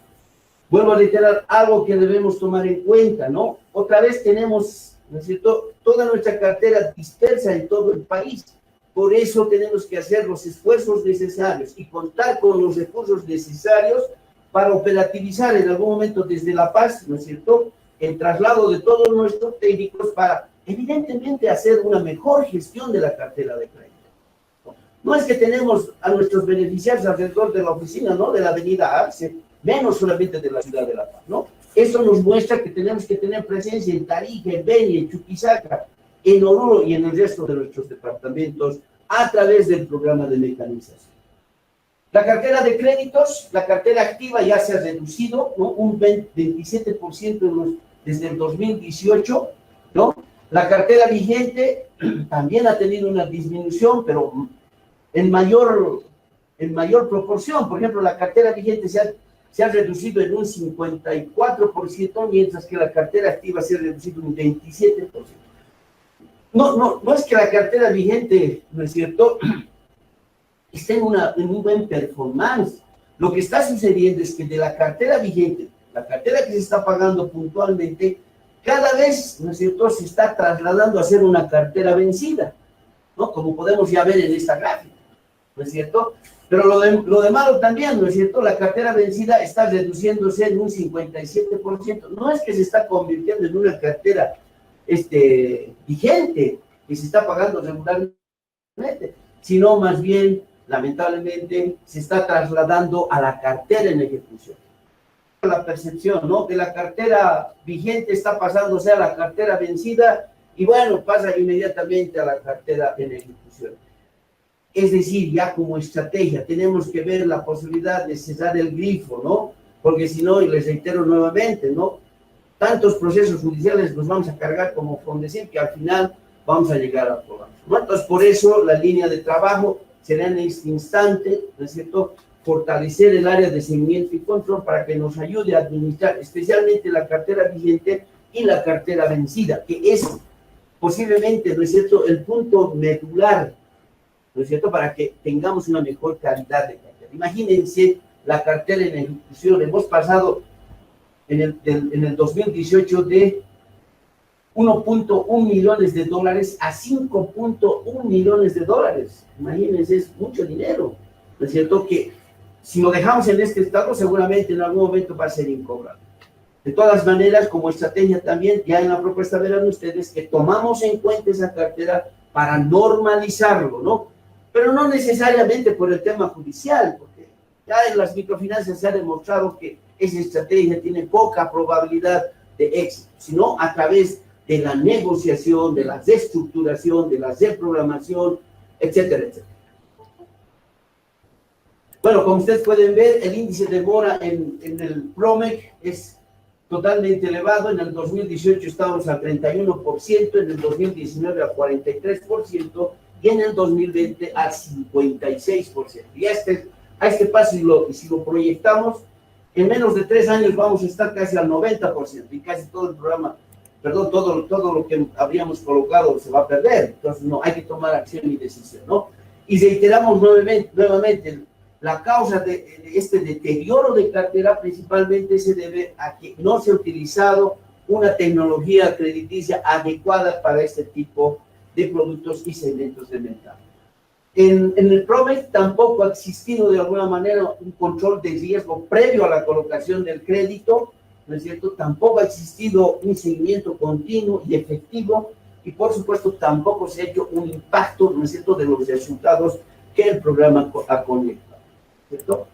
Vuelvo a reiterar algo que debemos tomar en cuenta, ¿no? Otra vez tenemos, ¿no es cierto?, toda nuestra cartera dispersa en todo el país. Por eso tenemos que hacer los esfuerzos necesarios y contar con los recursos necesarios para operativizar en algún momento desde La Paz, ¿no es cierto?, el traslado de todos nuestros técnicos para, evidentemente, hacer una mejor gestión de la cartera de crédito. No es que tenemos a nuestros beneficiarios alrededor de la oficina, ¿no?, de la avenida Arce, menos solamente de la ciudad de La Paz, ¿no? Eso nos muestra que tenemos que tener presencia en Tarija, en Beni, en Chuquisaca, en Oruro y en el resto de nuestros departamentos a través del programa de mecanización. La cartera de créditos, la cartera activa ya se ha reducido, ¿no?, un 27% desde el 2018, ¿no? La cartera vigente también ha tenido una disminución, pero en mayor proporción. Por ejemplo, la cartera vigente se ha reducido en un 54%, mientras que la cartera activa se ha reducido en un 27%. No es que la cartera vigente, ¿no es cierto?, esté en un buen performance. Lo que está sucediendo es que de la cartera vigente, la cartera que se está pagando puntualmente, cada vez, ¿no es cierto?, se está trasladando a ser una cartera vencida, ¿no?, como podemos ya ver en esta gráfica, ¿no es cierto? Pero lo de malo también, ¿no es cierto?, la cartera vencida está reduciéndose en un 57%. No es que se está convirtiendo en una cartera vigente, que se está pagando regularmente, sino más bien, lamentablemente, se está trasladando a la cartera en ejecución. La percepción, ¿no?, que la cartera vigente está pasándose a la cartera vencida y, bueno, pasa inmediatamente a la cartera en ejecución. Es decir, ya como estrategia, tenemos que ver la posibilidad de cerrar el grifo, ¿no? Porque si no, y les reitero nuevamente, ¿no?, tantos procesos judiciales nos vamos a cargar como Fondecir que al final vamos a llegar a problemas, ¿no? Entonces, por eso la línea de trabajo será en este instante, ¿no es cierto?, fortalecer el área de seguimiento y control para que nos ayude a administrar especialmente la cartera vigente y la cartera vencida, que es posiblemente, ¿no es cierto?, el punto medular, ¿no es cierto?, para que tengamos una mejor calidad de cartera. Imagínense la cartera en ejecución. Hemos pasado en el 2018 de 1.1 millones de dólares a 5.1 millones de dólares. Imagínense, es mucho dinero, ¿no es cierto?, que si lo dejamos en este estado, seguramente en algún momento va a ser incobrable. De todas maneras, como estrategia también, ya en la propuesta verán ustedes que tomamos en cuenta esa cartera para normalizarlo, ¿no? pero no necesariamente por el tema judicial, porque ya en las microfinanzas se ha demostrado que esa estrategia tiene poca probabilidad de éxito, sino a través de la negociación, de la reestructuración, de la reprogramación, etcétera, etcétera. Bueno, como ustedes pueden ver, el índice de mora en el PROMEC es totalmente elevado. En el 2018 estábamos al 31%, en el 2019 al 43% y en el 2020 al 56%. Y a este paso, si lo proyectamos, en menos de 3 años vamos a estar casi al 90% y casi todo el programa, perdón, todo lo que habríamos colocado se va a perder. Entonces, no, hay que tomar acción y decisión, ¿no? Y reiteramos nuevamente la causa de este deterioro de cartera principalmente se debe a que no se ha utilizado una tecnología crediticia adecuada para este tipo de productos y segmentos de mercado. En el PROMEC tampoco ha existido de alguna manera un control de riesgo previo a la colocación del crédito, ¿no es cierto? Tampoco ha existido un seguimiento continuo y efectivo y por supuesto tampoco se ha hecho un impacto, ¿no es cierto?, de los resultados que el programa ha conectado. ¿Cierto?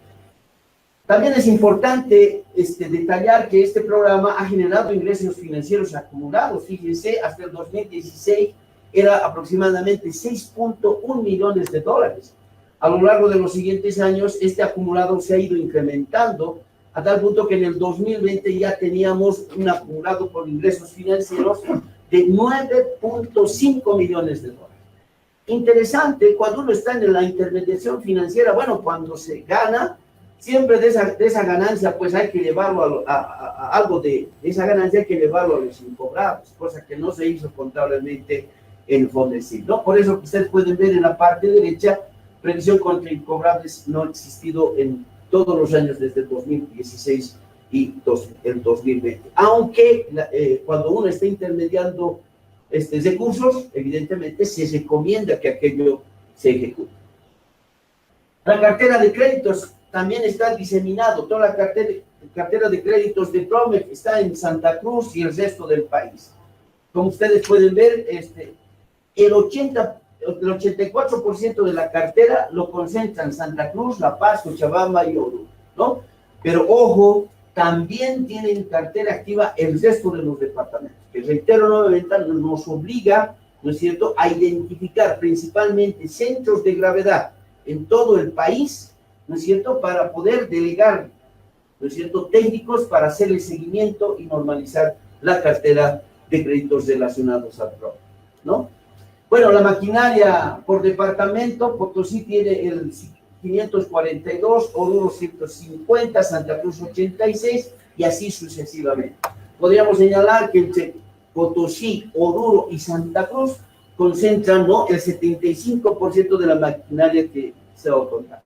También es importante detallar que este programa ha generado ingresos financieros acumulados. Fíjense, hasta el 2016 era aproximadamente 6.1 millones de dólares. A lo largo de los siguientes años, este acumulado se ha ido incrementando a tal punto que en el 2020 ya teníamos un acumulado por ingresos financieros de 9.5 millones de dólares. Interesante, cuando uno está en la intermediación financiera, bueno, cuando se gana, siempre de esa ganancia, pues hay que llevarlo a algo de esa ganancia, hay que llevarlo a los incobrables, cosa que no se hizo contablemente en Fondecif, ¿no? Por eso que ustedes pueden ver en la parte derecha, previsión contra incobrables no ha existido en todos los años desde el 2016 y el 2020. Aunque cuando uno está intermediando recursos, evidentemente se recomienda que aquello se ejecute. La cartera de créditos también está diseminado. Toda la cartera de créditos de PROMEC está en Santa Cruz y el resto del país. Como ustedes pueden ver, el 84% de la cartera lo concentran Santa Cruz, La Paz, Cochabamba y Oruro, ¿no? Pero ojo, también tienen cartera activa el resto de los departamentos, que reitero nuevamente, nos obliga, ¿no es cierto?, a identificar principalmente centros de gravedad en todo el país, ¿no es cierto?, para poder delegar, ¿no es cierto?, técnicos para hacer el seguimiento y normalizar la cartera de créditos relacionados al PROMEC, ¿no? Bueno, la maquinaria por departamento, Potosí tiene el 542, Oruro 150, Santa Cruz 86 y así sucesivamente. Podríamos señalar que entre Potosí, Oruro y Santa Cruz concentran, ¿no?, el 75% de la maquinaria que se va a otorgar.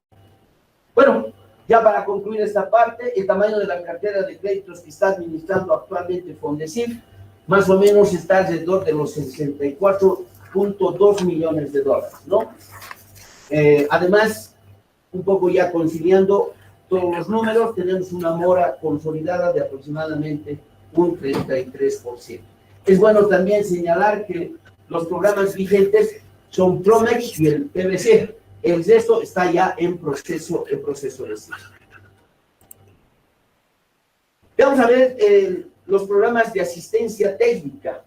Bueno, ya para concluir esta parte, el tamaño de la cartera de créditos que está administrando actualmente Fondecif, más o menos está alrededor de los 64.2 millones de dólares, ¿no? Además, un poco ya conciliando todos los números, tenemos una mora consolidada de aproximadamente un 33%. Es bueno también señalar que los programas vigentes son PROMEC y el PBC. El resto está ya en proceso de cierre. Vamos a ver los programas de asistencia técnica.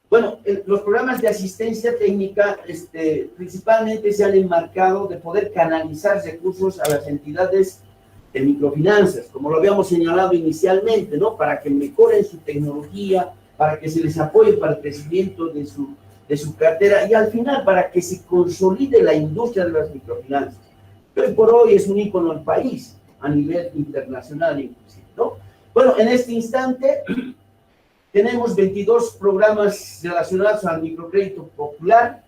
Bueno, los programas de asistencia técnica principalmente se han enmarcado de poder canalizar recursos a las entidades de microfinanzas, como lo habíamos señalado inicialmente, ¿no? Para que mejoren su tecnología, para que se les apoye para el crecimiento de su cartera y al final para que se consolide la industria de las microfinanzas. Hoy por hoy es un ícono del país, a nivel internacional inclusive, ¿no? Bueno, en este instante tenemos 22 programas relacionados al microcrédito popular,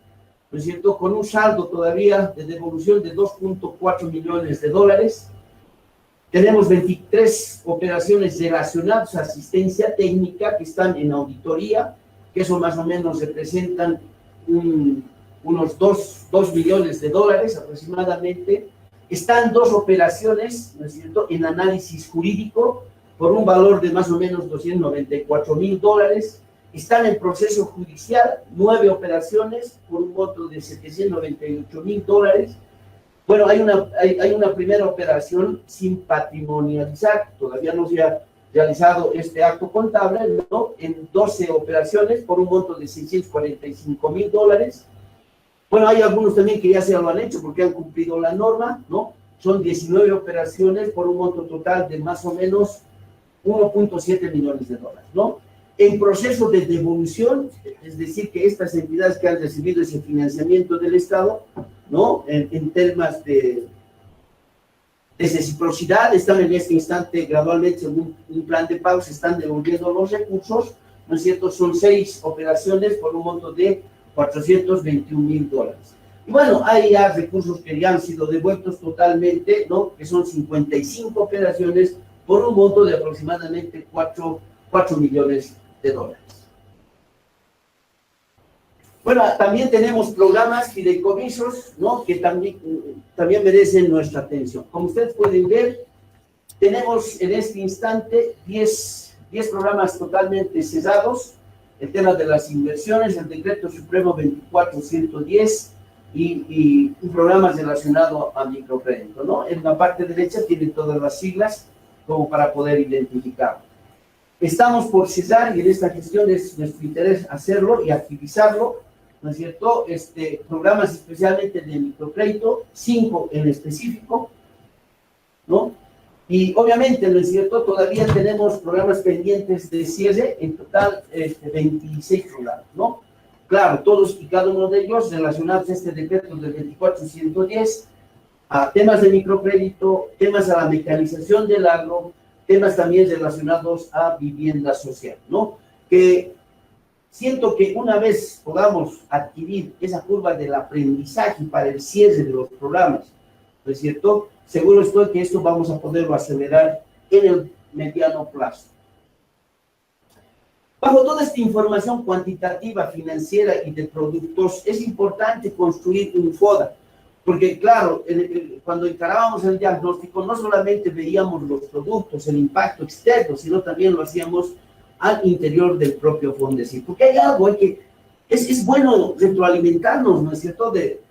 ¿no es cierto?, con un saldo todavía de devolución de 2.4 millones de dólares. Tenemos 23 operaciones relacionadas a asistencia técnica que están en auditoría, que eso más o menos representan unos 2 millones de dólares aproximadamente. Están 2 operaciones, ¿no es cierto?, en análisis jurídico, por un valor de más o menos 294 mil dólares, Están en proceso judicial 9 operaciones por un monto de $798,000. Bueno, hay una primera operación sin patrimonializar, todavía no se ha realizado este acto contable, ¿no? En 12 operaciones por un monto de $645,000. Bueno, hay algunos también que ya se lo han hecho porque han cumplido la norma, ¿no? Son 19 operaciones por un monto total de más o menos $1.7 millones, ¿no? En proceso de devolución, es decir, que estas entidades que han recibido ese financiamiento del Estado, ¿no? En temas de reciprocidad, están en este instante gradualmente, según un plan de pago, se están devolviendo los recursos, ¿no es cierto? Son 6 operaciones por un monto de $421,000. Y bueno, hay ya recursos que ya han sido devueltos totalmente, ¿no? Que son 55 operaciones por un monto de aproximadamente $4 millones. Bueno, también tenemos programas fideicomisos, ¿no? Que también merecen nuestra atención. Como ustedes pueden ver, tenemos en este instante 10 programas totalmente cesados. El tema de las inversiones, el Decreto Supremo 24110 y programas relacionados a microcrédito, ¿no? En la parte derecha tienen todas las siglas como para poder identificarlo. Estamos por cesar y en esta gestión es nuestro interés hacerlo y activizarlo, ¿no es cierto? Programas especialmente de microcrédito, 5 en específico, ¿no? Y obviamente, ¿no es cierto? Todavía tenemos programas pendientes de cierre, en total 26 programas, ¿no? Claro, todos y cada uno de ellos relacionados a este decreto del 24110, a temas de microcrédito, temas a la mecanización del agro, temas también relacionados a vivienda social, ¿no? Que siento que una vez podamos adquirir esa curva del aprendizaje para el cierre de los programas, ¿no es cierto? Seguro estoy que esto vamos a poderlo acelerar en el mediano plazo. Bajo toda esta información cuantitativa, financiera y de productos, es importante construir un FODA. Porque, claro, cuando encarábamos el diagnóstico, no solamente veíamos los productos, el impacto externo, sino también lo hacíamos al interior del propio FONDESIF. Porque hay algo que es bueno retroalimentarnos, ¿no es cierto?, de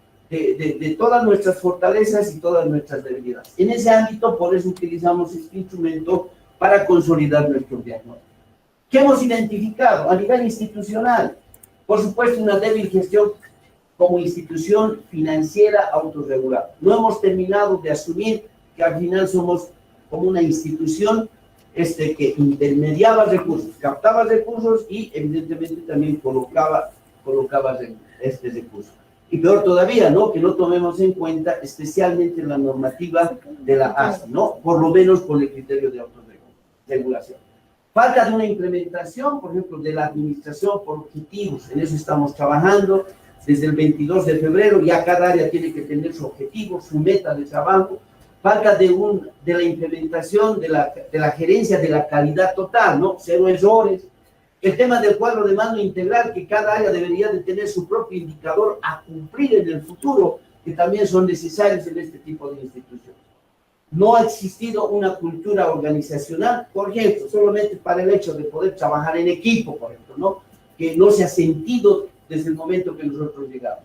todas nuestras fortalezas y todas nuestras debilidades. En ese ámbito, por eso utilizamos este instrumento para consolidar nuestro diagnóstico. ¿Qué hemos identificado? A nivel institucional, por supuesto, una débil gestión como institución financiera autorregulada. No hemos terminado de asumir que al final somos como una institución que intermediaba recursos, captaba recursos y evidentemente también colocaba este recurso. Y peor todavía, ¿no? Que no tomemos en cuenta especialmente la normativa de la ASI, ¿no? Por lo menos con el criterio de autorregulación. Falta de una implementación, por ejemplo, de la administración por objetivos. En eso estamos trabajando. Desde el 22 de febrero ya cada área tiene que tener su objetivo, su meta de trabajo. Falta de la implementación de la gerencia de la calidad total, ¿no? 0 errores. El tema del cuadro de mando integral, que cada área debería de tener su propio indicador a cumplir en el futuro, que también son necesarios en este tipo de instituciones. No ha existido una cultura organizacional, por ejemplo, solamente para el hecho de poder trabajar en equipo, por ejemplo, ¿no? Que no se ha sentido desde el momento que nosotros llegamos.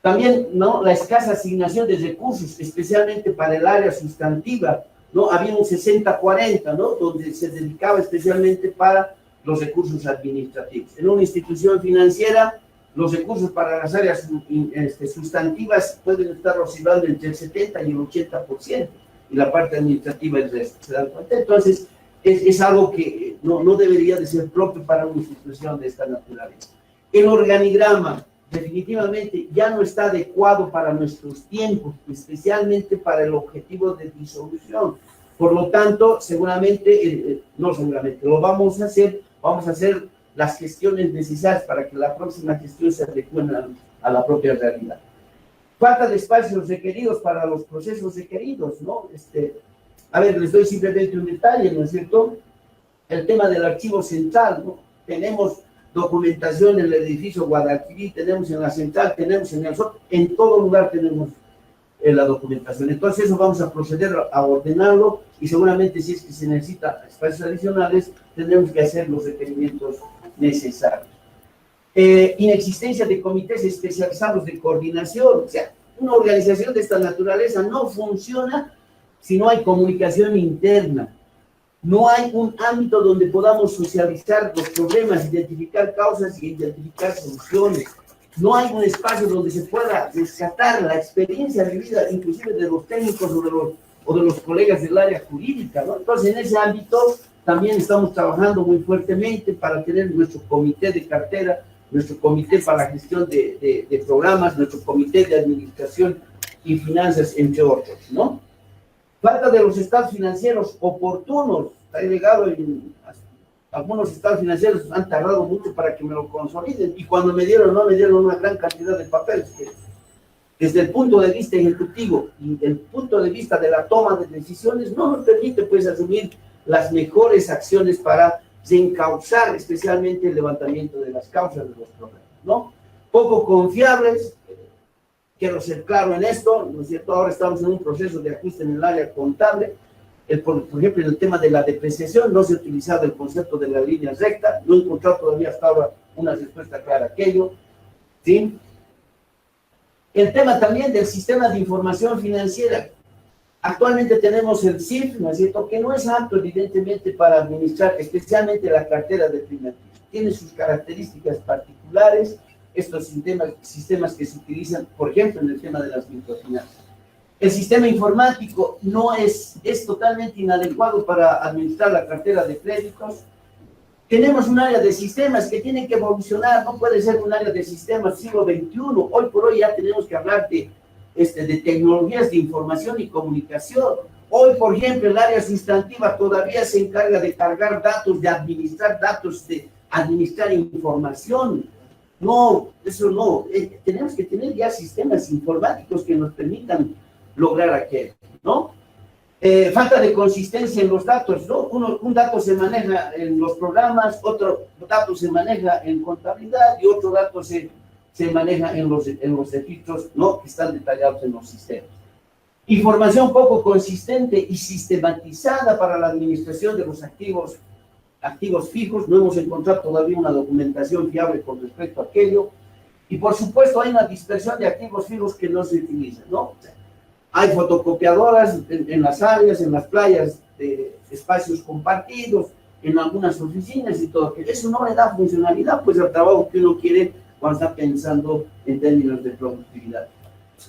También, ¿no? La escasa asignación de recursos, especialmente para el área sustantiva, ¿no? Había un 60-40, ¿no? Donde se dedicaba especialmente para los recursos administrativos. En una institución financiera, los recursos para las áreas sustantivas pueden estar oscilando entre el 70 y el 80%, y la parte administrativa el resto, ¿se dan cuenta? Entonces, es algo que no debería de ser propio para una institución de esta naturaleza. El organigrama definitivamente ya no está adecuado para nuestros tiempos, especialmente para el objetivo de disolución. Por lo tanto, lo vamos a hacer las gestiones necesarias para que la próxima gestión se adecue a la propia realidad. Falta de espacios requeridos para los procesos requeridos, ¿no? A ver, les doy simplemente un detalle, ¿no es cierto? El tema del archivo central, ¿no? Tenemos documentación en el edificio Guadalquivir, tenemos en la central, tenemos en el sur, en todo lugar tenemos la documentación. Entonces eso vamos a proceder a ordenarlo y seguramente si es que se necesita espacios adicionales, tendremos que hacer los requerimientos necesarios. Inexistencia de comités especializados de coordinación. O sea, una organización de esta naturaleza no funciona si no hay comunicación interna. No hay un ámbito donde podamos socializar los problemas, identificar causas y identificar soluciones. No hay un espacio donde se pueda rescatar la experiencia vivida, inclusive de los técnicos o de los colegas del área jurídica, ¿no? Entonces, en ese ámbito también estamos trabajando muy fuertemente para tener nuestro comité de cartera, nuestro comité para la gestión de programas, nuestro comité de administración y finanzas, entre otros, ¿no? Falta de los estados financieros oportunos. Ha llegado algunos estados financieros han tardado mucho para que me lo consoliden, y cuando me dieron, no me dieron una gran cantidad de papeles. Desde el punto de vista ejecutivo y el punto de vista de la toma de decisiones, no nos permite pues asumir las mejores acciones para encauzar especialmente el levantamiento de las causas de los problemas, ¿no? Poco confiables. Quiero ser claro en esto, ¿no es cierto? Ahora estamos en un proceso de ajuste en el área contable. Por ejemplo, en el tema de la depreciación, no se ha utilizado el concepto de la línea recta. No he encontrado todavía hasta ahora una respuesta clara a aquello, ¿sí? El tema también del sistema de información financiera. Actualmente tenemos el CIF, ¿no es cierto?, que no es apto, evidentemente, para administrar especialmente la cartera de primer piso. Tiene sus características particulares. Estos sistemas que se utilizan, por ejemplo, en el tema de las microfinanzas. El sistema informático no es totalmente inadecuado para administrar la cartera de créditos. Tenemos un área de sistemas que tiene que evolucionar, no puede ser un área de sistemas siglo XXI. Hoy por hoy ya tenemos que hablar de tecnologías de información y comunicación. Hoy, por ejemplo, el área sustantiva todavía se encarga de cargar datos, de administrar información. No, eso no. Tenemos que tener ya sistemas informáticos que nos permitan lograr aquello, ¿no? Falta de consistencia en los datos, ¿no? Un dato se maneja en los programas, otro dato se maneja en contabilidad y otro dato se maneja en los registros, ¿no?, que están detallados en los sistemas. Información poco consistente y sistematizada para la administración de los activos fijos. No hemos encontrado todavía una documentación fiable con respecto a aquello. Y por supuesto hay una dispersión de activos fijos que no se utilizan, ¿no? O sea, hay fotocopiadoras en las áreas, en las playas de espacios compartidos, en algunas oficinas y todo. Eso no le da funcionalidad pues al trabajo que uno quiere cuando está pensando en términos de productividad.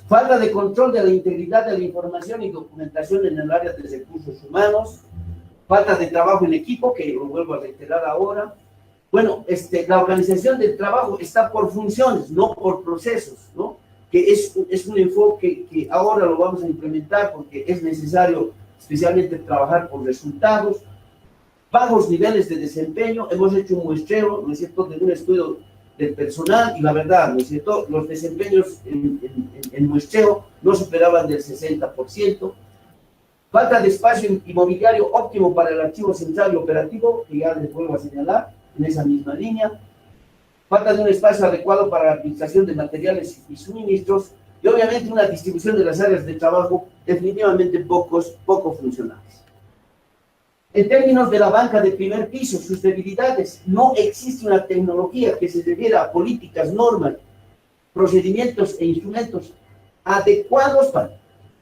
Falta de control de la integridad de la información y documentación en el área de recursos humanos. Falta de trabajo en equipo, que lo vuelvo a reiterar ahora. Bueno, la organización del trabajo está por funciones, no por procesos, ¿no? Que es un enfoque que ahora lo vamos a implementar porque es necesario especialmente trabajar por resultados. Bajos niveles de desempeño. Hemos hecho un muestreo, ¿no es cierto?, de un estudio del personal, y la verdad, ¿no es cierto?, los desempeños en muestreo no superaban del 60%. Falta de espacio inmobiliario óptimo para el archivo central y operativo, que ya les vuelvo a señalar, en esa misma línea. Falta de un espacio adecuado para la administración de materiales y suministros, y obviamente una distribución de las áreas de trabajo definitivamente poco funcionales. En términos de la banca de primer piso, sus debilidades: no existe una tecnología que se refiera a políticas, normas, procedimientos e instrumentos adecuados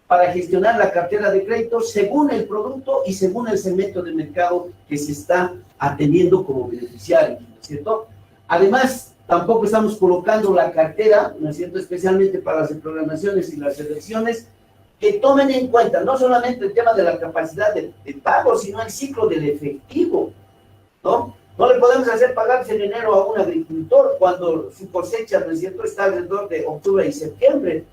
para gestionar la cartera de créditos según el producto y según el segmento de mercado que se está atendiendo como beneficiario, ¿no es cierto? Además, tampoco estamos colocando la cartera, ¿no es cierto?, especialmente para las reprogramaciones y las elecciones, que tomen en cuenta no solamente el tema de la capacidad de pago, sino el ciclo del efectivo, ¿no? No le podemos hacer pagarse en enero a un agricultor cuando su cosecha, ¿no es cierto?, está alrededor de octubre y septiembre,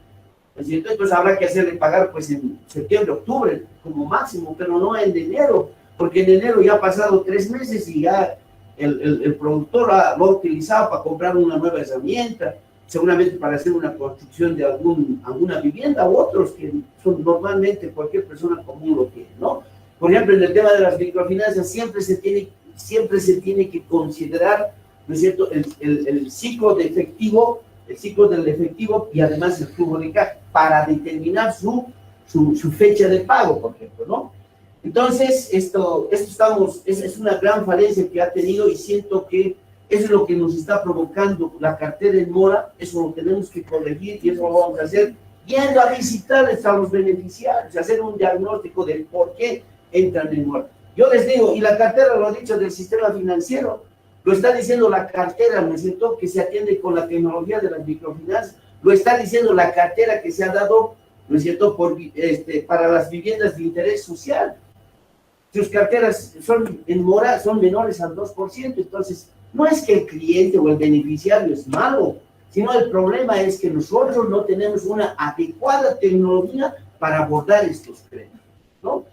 ¿no es cierto? Entonces habrá que hacerle pagar pues en septiembre, octubre como máximo, pero no en enero, porque en enero ya ha pasado 3 meses y ya el productor lo ha utilizado para comprar una nueva herramienta, seguramente para hacer una construcción de alguna vivienda, u otros que son normalmente cualquier persona común lo quiere, ¿no? Por ejemplo, en el tema de las microfinanzas siempre se tiene que considerar, ¿no es cierto?, el ciclo de efectivo, el ciclo del efectivo y además el flujo de caja para determinar su fecha de pago, por ejemplo, ¿no? Entonces, esto es una gran falencia que ha tenido, y siento que Eso es lo que nos está provocando la cartera en mora, eso lo tenemos que corregir y eso lo vamos a hacer yendo a visitarles a los beneficiarios, hacer un diagnóstico del por qué entran en mora. Yo les digo, y la cartera lo ha dicho del sistema financiero, lo está diciendo la cartera, ¿no es cierto?, que se atiende con la tecnología de las microfinanzas, lo está diciendo la cartera que se ha dado, ¿no es cierto?, para las viviendas de interés social. Sus carteras son en mora, son menores al 2%, entonces no es que el cliente o el beneficiario es malo, sino el problema es que nosotros no tenemos una adecuada tecnología para abordar estos créditos, ¿no?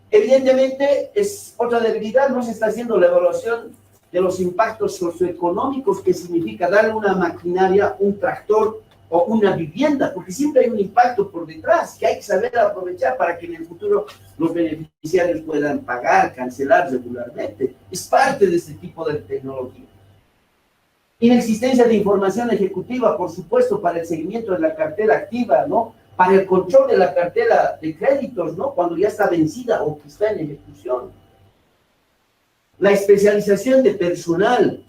Evidentemente, es otra debilidad, no se está haciendo la evaluación de los impactos socioeconómicos que significa darle una maquinaria, un tractor o una vivienda, porque siempre hay un impacto por detrás que hay que saber aprovechar para que en el futuro los beneficiarios puedan pagar, cancelar regularmente. Es parte de este tipo de tecnología. Inexistencia de información ejecutiva, por supuesto, para el seguimiento de la cartera activa, ¿no? Para el control de la cartera de créditos, ¿no? Cuando ya está vencida o que está en ejecución. La especialización de personal,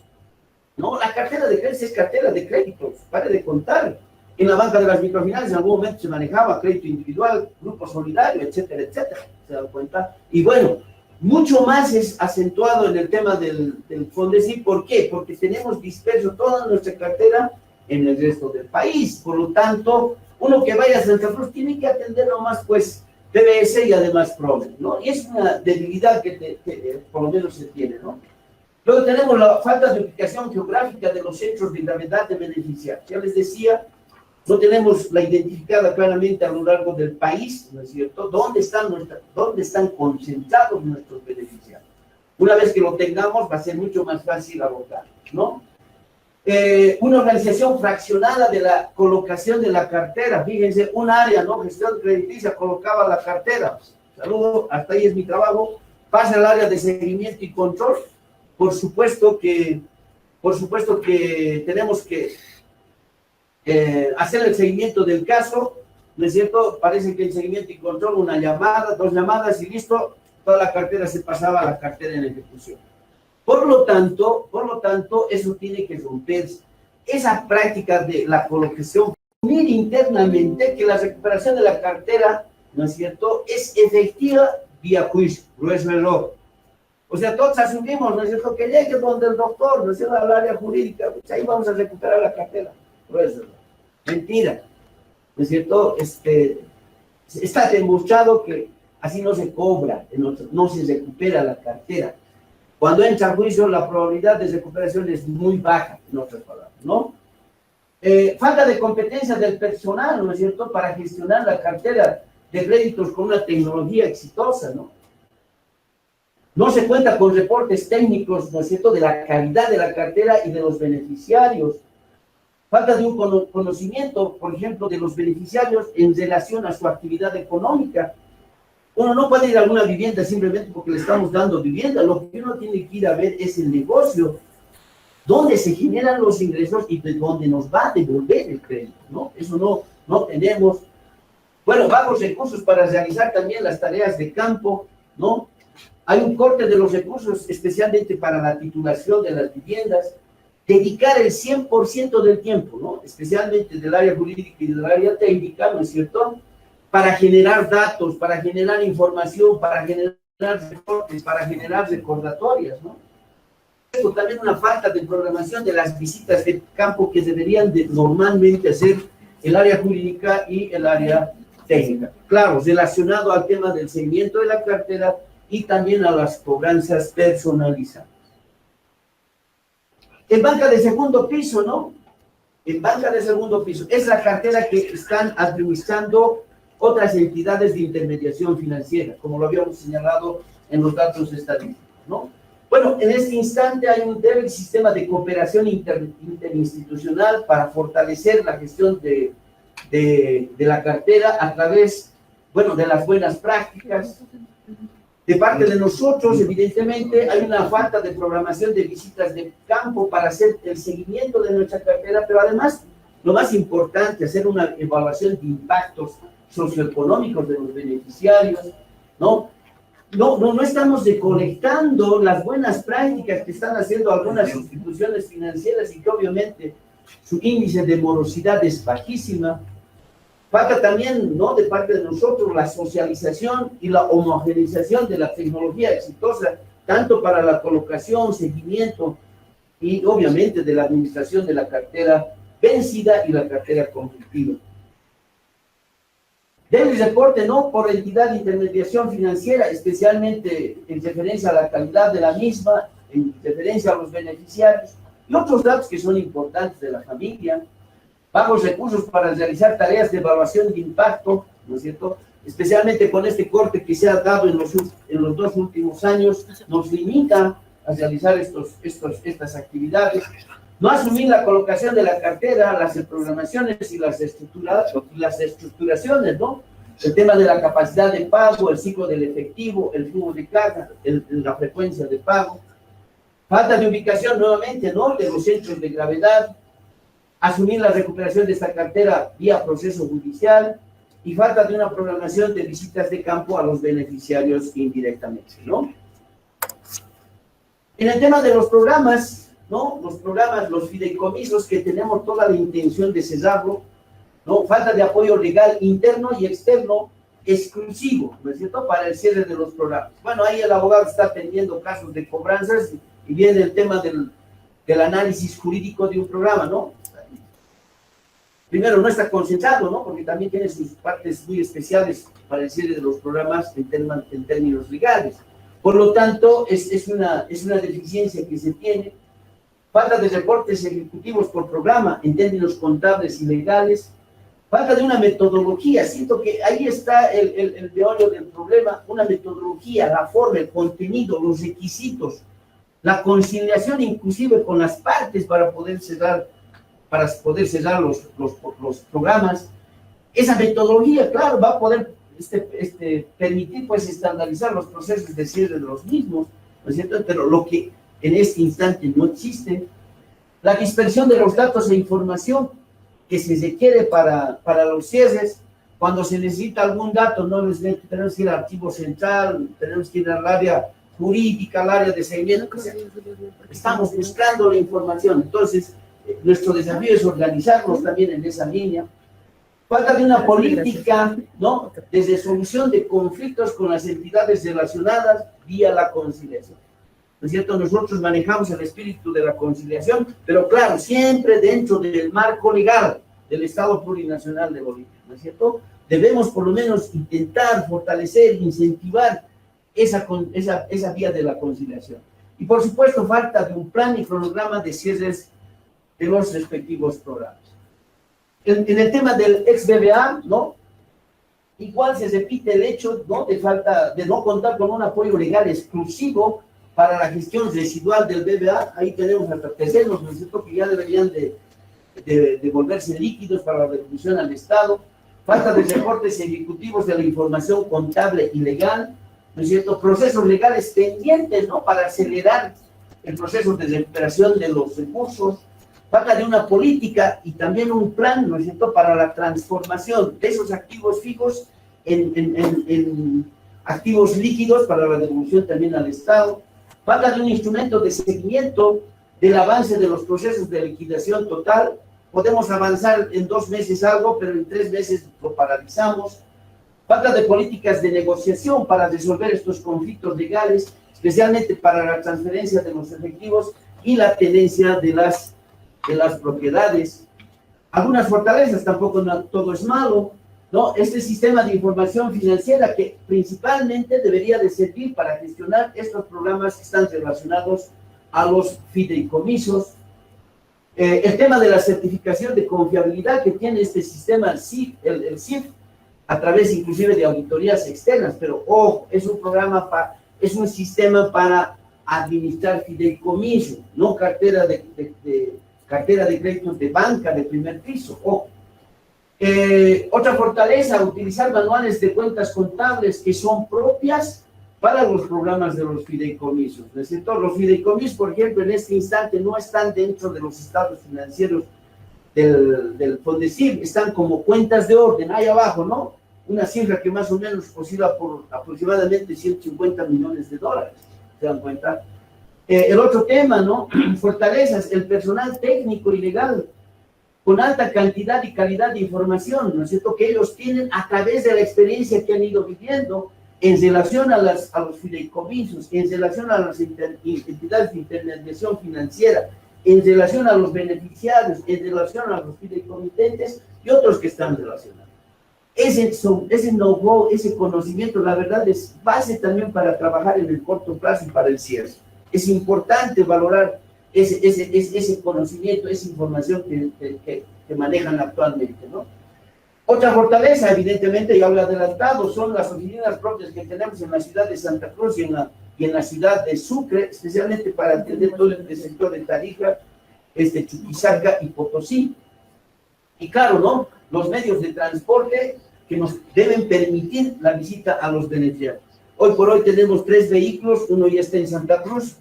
¿no? La cartera de créditos es cartera de créditos, pare de contar. En la banca de las microfinanzas en algún momento se manejaba crédito individual, grupo solidario, etcétera, etcétera. ¿Se dan cuenta? Y bueno, mucho más es acentuado en el tema del Fondesif. ¿Por qué? Porque tenemos disperso toda nuestra cartera en el resto del país. Por lo tanto, uno que vaya a Santa Cruz tiene que atender nomás, pues, PBS y además PROME, ¿no? Y es una debilidad que por lo menos se tiene, ¿no? Luego tenemos la falta de ubicación geográfica de los centros de gravedad de beneficiarios. Ya les decía, no tenemos la identificada claramente a lo largo del país, ¿no es cierto? ¿Dónde están concentrados nuestros beneficiarios? Una vez que lo tengamos, va a ser mucho más fácil abordar, ¿no? Una organización fraccionada de la colocación de la cartera. Fíjense, un área, ¿no? Gestión crediticia colocaba la cartera. Saludo, hasta ahí es mi trabajo. Pasa al área de seguimiento y control. Por supuesto que tenemos que hacer el seguimiento del caso, ¿no es cierto? Parece que el seguimiento y control, una llamada, 2 llamadas y listo, toda la cartera se pasaba a la cartera en ejecución. Por lo tanto, eso tiene que romperse. Esa práctica de la colocación, unir internamente que la recuperación de la cartera, ¿no es cierto?, es efectiva vía juicio, no es reloj. O sea, todos asumimos, ¿no es cierto?, que llegue donde el doctor, ¿no es cierto?, al área jurídica, pues ahí vamos a recuperar la cartera. No es reloj. Mentira, ¿no es cierto? Está demostrado que así no se cobra, no se recupera la cartera. Cuando entra a juicio, la probabilidad de recuperación es muy baja, en otras palabras, ¿no? Falta de competencia del personal, ¿no es cierto?, para gestionar la cartera de créditos con una tecnología exitosa, ¿no? No se cuenta con reportes técnicos, ¿no es cierto?, de la calidad de la cartera y de los beneficiarios. Falta de un conocimiento, por ejemplo, de los beneficiarios en relación a su actividad económica. Uno no puede ir a una vivienda simplemente porque le estamos dando vivienda. Lo que uno tiene que ir a ver es el negocio, dónde se generan los ingresos y de dónde nos va a devolver el crédito, ¿no? Eso no tenemos. Bueno, bajos recursos para realizar también las tareas de campo, ¿no? Hay un corte de los recursos, especialmente para la titulación de las viviendas. Dedicar el 100% del tiempo, ¿no?, especialmente del área jurídica y del área técnica, ¿no es cierto?, para generar datos, para generar información, para generar reportes, para generar recordatorias, ¿no? Esto también una falta de programación de las visitas de campo que deberían normalmente hacer el área jurídica y el área técnica. Claro, relacionado al tema del seguimiento de la cartera y también a las cobranzas personalizadas. En banca de segundo piso, ¿no? En banca de segundo piso. Es la cartera que están administrando otras entidades de intermediación financiera, como lo habíamos señalado en los datos estadísticos, ¿no? Bueno, en este instante hay un débil sistema de cooperación interinstitucional para fortalecer la gestión de la cartera a través, bueno, de las buenas prácticas. De parte de nosotros, evidentemente, hay una falta de programación de visitas de campo para hacer el seguimiento de nuestra cartera, pero además, lo más importante, hacer una evaluación de impactos socioeconómicos de los beneficiarios, ¿no? no estamos recolectando las buenas prácticas que están haciendo algunas instituciones financieras y que obviamente su índice de morosidad es bajísima. Falta también, ¿no?, de parte de nosotros la socialización y la homogeneización de la tecnología exitosa, tanto para la colocación, seguimiento y obviamente de la administración de la cartera vencida y la cartera conflictiva. Debe el reporte, ¿no?, por entidad de intermediación financiera, especialmente en referencia a la calidad de la misma, en referencia a los beneficiarios y otros datos que son importantes de la familia. Bajos recursos para realizar tareas de evaluación de impacto, ¿no es cierto? Especialmente con este corte que se ha dado en los 2 últimos años, nos limita a realizar estas actividades. No asumir la colocación de la cartera, las programaciones y las estructuraciones, ¿no? El tema de la capacidad de pago, el ciclo del efectivo, el flujo de caja, la frecuencia de pago. Falta de ubicación nuevamente, ¿no?, de los centros de gravedad. Asumir la recuperación de esta cartera vía proceso judicial y falta de una programación de visitas de campo a los beneficiarios indirectamente, ¿no? En el tema de los programas, ¿no?, los fideicomisos que tenemos toda la intención de cerrarlo, ¿no? Falta de apoyo legal interno y externo exclusivo, ¿no es cierto?, para el cierre de los programas. Bueno, ahí el abogado está atendiendo casos de cobranzas y viene el tema del análisis jurídico de un programa, ¿no? Primero, no está concentrado, ¿no?, porque también tiene sus partes muy especiales para el cierre de los programas en términos legales. Por lo tanto, es una deficiencia que se tiene. Falta de reportes ejecutivos por programa en términos contables y legales. Falta de una metodología. Siento que ahí está el meollo del problema. Una metodología, la forma, el contenido, los requisitos, la conciliación inclusive con las partes para poder cerrar los programas. Esa metodología, claro, va a poder permitir, pues, estandarizar los procesos de cierre de los mismos, ¿no es cierto? Pero lo que en este instante no existe, la dispersión de los datos e información que se requiere para los cierres. Cuando se necesita algún dato, no tenemos que ir al archivo central, tenemos que ir al área jurídica, al área de seguimiento, o sea, estamos buscando la información. Entonces, nuestro desafío es organizarnos también en esa línea. Falta de una política, ¿no?, de resolución de conflictos con las entidades relacionadas vía la conciliación. ¿No es cierto? Nosotros manejamos el espíritu de la conciliación, pero claro, siempre dentro del marco legal del Estado Plurinacional de Bolivia, ¿no es cierto? Debemos por lo menos intentar fortalecer, incentivar esa vía de la conciliación. Y por supuesto, falta de un plan y cronograma de cierres de los respectivos programas. En el tema del ex-BBA, ¿no?, igual se repite el hecho, ¿no?, de no contar con un apoyo legal exclusivo para la gestión residual del BBA. Ahí tenemos hasta terceros, ¿no es cierto?, que ya deberían de volverse líquidos para la devolución al Estado. Falta de reportes ejecutivos de la información contable y legal, ¿no es cierto?, procesos legales pendientes, ¿no?, para acelerar el proceso de recuperación de los recursos. Falta de una política y también un plan, ¿no es cierto?, para la transformación de esos activos fijos en activos líquidos para la devolución también al Estado. Falta de un instrumento de seguimiento del avance de los procesos de liquidación total. Podemos avanzar en 2 meses algo, pero en 3 meses lo paralizamos. Falta de políticas de negociación para resolver estos conflictos legales, especialmente para la transferencia de los efectivos y la tenencia de las propiedades. Algunas fortalezas, tampoco todo es malo, ¿no? Este sistema de información financiera que principalmente debería de servir para gestionar estos programas que están relacionados a los fideicomisos. El tema de la certificación de confiabilidad que tiene este sistema, el CIF, a través inclusive de auditorías externas, pero ojo, es un sistema para administrar fideicomiso, no cartera de créditos de banca de primer piso. Otra fortaleza, utilizar manuales de cuentas contables que son propias para los programas de los fideicomisos. ¿No es cierto? Los fideicomisos, por ejemplo, en este instante no están dentro de los estados financieros del Fondecif, están como cuentas de orden, ahí abajo, ¿no? una cifra que más o menos oscila por aproximadamente 150 millones de dólares, ¿se dan cuenta? El otro tema, ¿no? Fortalezas, el personal técnico y legal, con alta cantidad y calidad de información, ¿no es cierto?, que ellos tienen a través de la experiencia que han ido viviendo en relación a los fideicomisos, en relación a las entidades de intermediación financiera, en relación a los beneficiarios, en relación a los fideicomitentes y otros que están relacionados. Ese know-how, ese conocimiento, la verdad, es base también para trabajar en el corto plazo y para el cierre. Es importante valorar ese conocimiento, esa información que manejan actualmente, ¿no? Otra fortaleza, evidentemente, ya lo he adelantado, son las oficinas propias que tenemos en la ciudad de Santa Cruz y en la ciudad de Sucre, especialmente para atender todo el sector de Tarija, Chuquisaca y Potosí. Y claro, ¿no?, los medios de transporte que nos deben permitir la visita a los beneficiarios. Hoy por hoy tenemos 3 vehículos, uno ya está en Santa Cruz,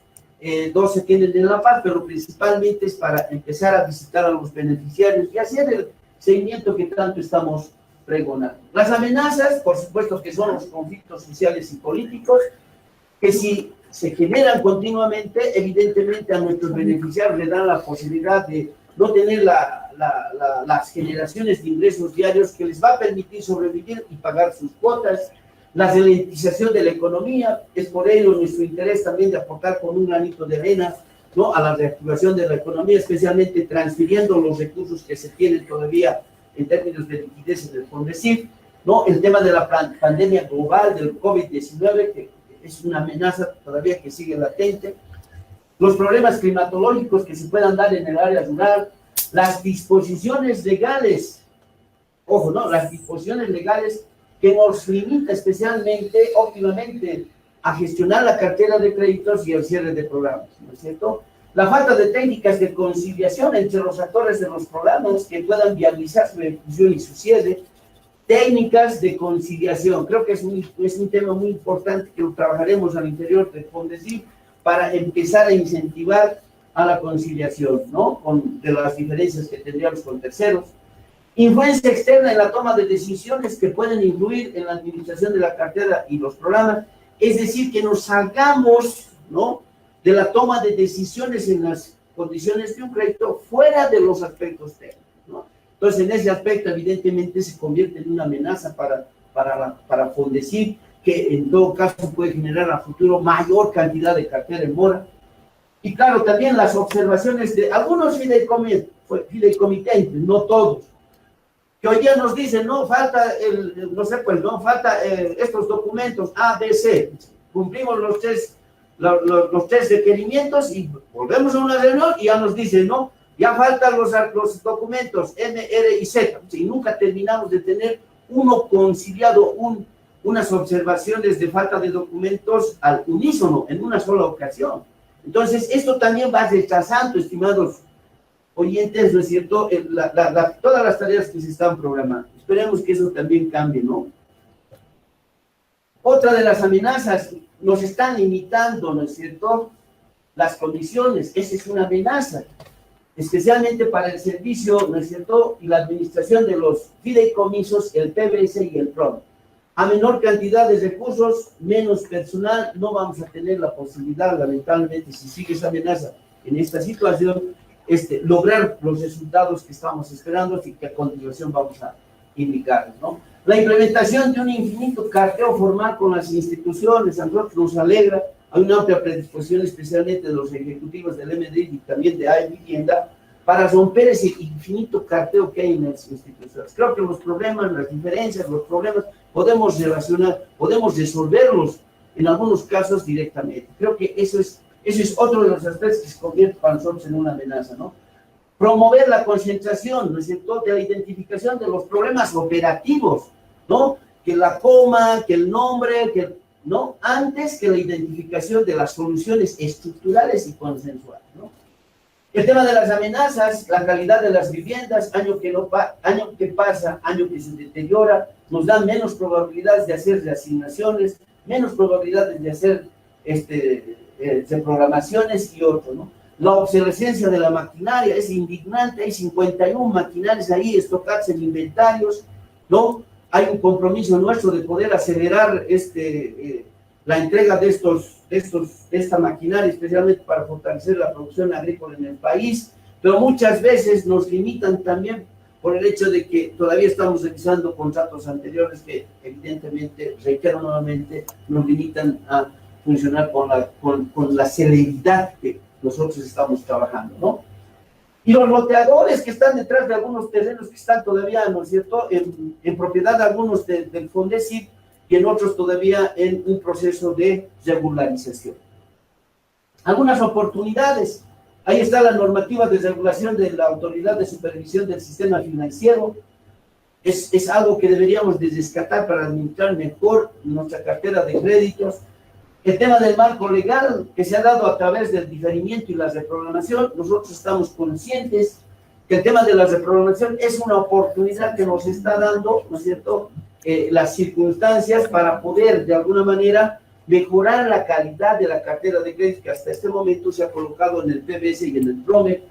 2 se tienen en La Paz, pero principalmente es para empezar a visitar a los beneficiarios y hacer el seguimiento que tanto estamos pregonando. Las amenazas, por supuesto, que son los conflictos sociales y políticos, que si se generan continuamente, evidentemente a nuestros beneficiarios le dan la posibilidad de no tener las generaciones de ingresos diarios que les va a permitir sobrevivir y pagar sus cuotas. La ralentización de la economía, es por ello nuestro interés también de aportar con un granito de arena, ¿no?, a la reactivación de la economía, especialmente transfiriendo los recursos que se tienen todavía en términos de liquidez en el FONDECIF, ¿no? El tema de la pandemia global del COVID-19, que es una amenaza todavía que sigue latente, los problemas climatológicos que se puedan dar en el área rural, las disposiciones legales, ojo, ¿no?, las disposiciones legales que nos limita especialmente, óptimamente, a gestionar la cartera de créditos y el cierre de programas, ¿no es cierto? La falta de técnicas de conciliación entre los actores de los programas que puedan viabilizar su ejecución y su cierre, técnicas de conciliación, creo que es un tema muy importante que lo trabajaremos al interior del FONDECIF para empezar a incentivar a la conciliación, ¿no?, de las diferencias que tendríamos con terceros. Influencia externa en la toma de decisiones que pueden influir en la administración de la cartera y los programas, es decir, que nos salgamos, ¿no?, de la toma de decisiones en las condiciones de un crédito fuera de los aspectos técnicos, ¿no? Entonces, en ese aspecto, evidentemente, se convierte en una amenaza para FONDECIF, que en todo caso puede generar a futuro mayor cantidad de cartera en mora. Y claro, también las observaciones de algunos fideicomitentes, no todos, que hoy día nos dicen, no, falta falta estos documentos A, B, C, cumplimos los tres requerimientos y volvemos a una reunión y ya nos dicen, no, ya faltan los documentos M, R y Z, y nunca terminamos de tener uno conciliado, unas observaciones de falta de documentos al unísono, en una sola ocasión. Entonces, esto también va retrasando, estimados oyentes, ¿no es cierto?, todas las tareas que se están programando. Esperemos que eso también cambie, ¿no? Otra de las amenazas, nos están limitando, ¿no es cierto?, las condiciones. Esa es una amenaza, especialmente para el servicio, ¿no es cierto?, y la administración de los fideicomisos, el PBS y el PROM. A menor cantidad de recursos, menos personal, no vamos a tener la posibilidad, lamentablemente, si sigue esa amenaza en esta situación, lograr los resultados que estamos esperando y que a continuación vamos a indicar, ¿no? La implementación de un infinito carteo formal con las instituciones, a nosotros nos alegra, hay una amplia predisposición especialmente de los ejecutivos del MDI y también de AE Vivienda para romper ese infinito carteo que hay en las instituciones. Creo que los problemas, las diferencias, los problemas, podemos resolverlos en algunos casos directamente. Creo que eso es otro de los aspectos que se convierte para nosotros en una amenaza, ¿no? Promover la concentración, ¿no es cierto?, de la identificación de los problemas operativos, ¿no? Que la coma, que el nombre, ¿no?, antes que la identificación de las soluciones estructurales y consensuales, ¿no? El tema de las amenazas, la calidad de las viviendas, año que pasa, año que se deteriora, nos dan menos probabilidades de hacer reasignaciones, menos probabilidades de hacer reprogramaciones y otro, ¿no? La obsolescencia de la maquinaria es indignante, hay 51 maquinarias ahí estocadas en inventarios, ¿no? hay un compromiso nuestro de poder acelerar la entrega de esta maquinaria, especialmente para fortalecer la producción agrícola en el país, pero muchas veces nos limitan también por el hecho de que todavía estamos revisando contratos anteriores que evidentemente, reitero nuevamente, nos limitan a funcionar con la celeridad que nosotros estamos trabajando, ¿no? Y los loteadores que están detrás de algunos terrenos que están todavía, ¿no es cierto?, en propiedad de algunos del Fondecip y en otros todavía en un proceso de regularización. Algunas oportunidades. Ahí está la normativa de regulación de la Autoridad de Supervisión del Sistema Financiero. Es algo que deberíamos de rescatar para administrar mejor nuestra cartera de créditos. El tema del marco legal que se ha dado a través del diferimiento y la reprogramación, nosotros estamos conscientes que el tema de la reprogramación es una oportunidad que nos está dando, ¿no es cierto?, las circunstancias para poder, de alguna manera, mejorar la calidad de la cartera de crédito que hasta este momento se ha colocado en el PBS y en el PROMEC,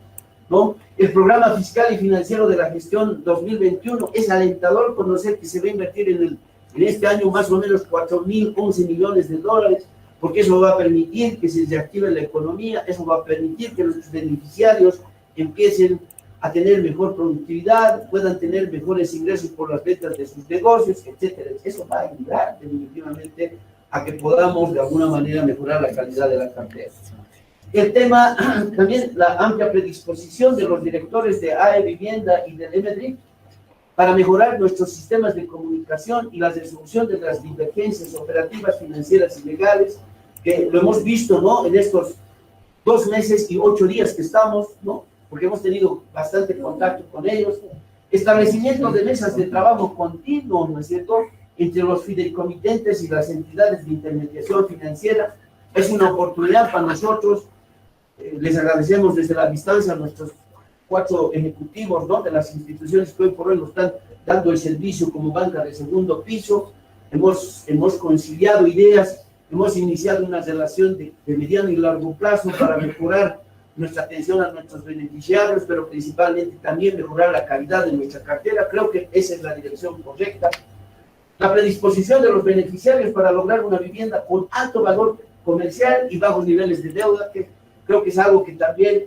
¿no? El programa fiscal y financiero de la gestión 2021 es alentador conocer que se va a invertir en este año más o menos 4.011 millones de dólares, porque eso va a permitir que se reactive la economía, eso va a permitir que nuestros beneficiarios empiecen a tener mejor productividad, puedan tener mejores ingresos por las ventas de sus negocios, etcétera. Eso va a ayudar definitivamente a que podamos de alguna manera mejorar la calidad de la cartera. El tema, también la amplia predisposición de los directores de AE Vivienda y del EMEDRIC para mejorar nuestros sistemas de comunicación y la resolución de las divergencias operativas, financieras y legales, que lo hemos visto, ¿no?, en estos 2 meses y 8 días que estamos, ¿no?, porque hemos tenido bastante contacto con ellos. Establecimiento de mesas de trabajo continuo, ¿no es cierto?, entre los fideicomitentes y las entidades de intermediación financiera. Es una oportunidad para nosotros. Les agradecemos desde la distancia a nuestros 4 ejecutivos, ¿no?, de las instituciones que hoy por hoy nos están dando el servicio como banca de segundo piso. Hemos conciliado ideas, hemos iniciado una relación de mediano y largo plazo para mejorar nuestra atención a nuestros beneficiarios, pero principalmente también mejorar la calidad de nuestra cartera. Creo que esa es la dirección correcta. La predisposición de los beneficiarios para lograr una vivienda con alto valor comercial y bajos niveles de deuda, que creo que es algo que también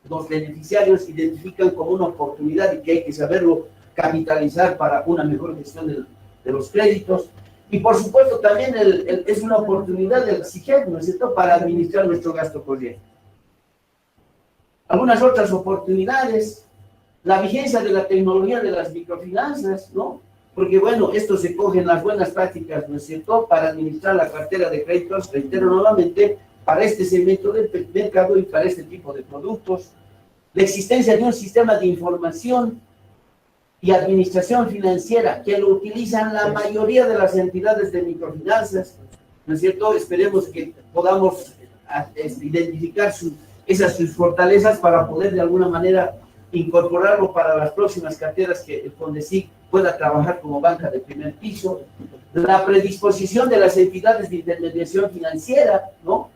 los beneficiarios identifican como una oportunidad y que hay que saberlo capitalizar para una mejor gestión de los créditos. Y por supuesto también es una oportunidad del SIGEP, ¿no es cierto?, para administrar nuestro gasto corriente. Algunas otras oportunidades, la vigencia de la tecnología de las microfinanzas, ¿no?, porque bueno, esto se coge en las buenas prácticas, ¿no es cierto?, para administrar la cartera de créditos, reitero nuevamente, para este segmento del mercado y para este tipo de productos. La existencia de un sistema de información y administración financiera que lo utilizan la mayoría de las entidades de microfinanzas, ¿no es cierto? Esperemos que podamos identificar sus fortalezas para poder de alguna manera incorporarlo para las próximas carteras que el Fondecip pueda trabajar como banca de primer piso. La predisposición de las entidades de intermediación financiera, ¿no?,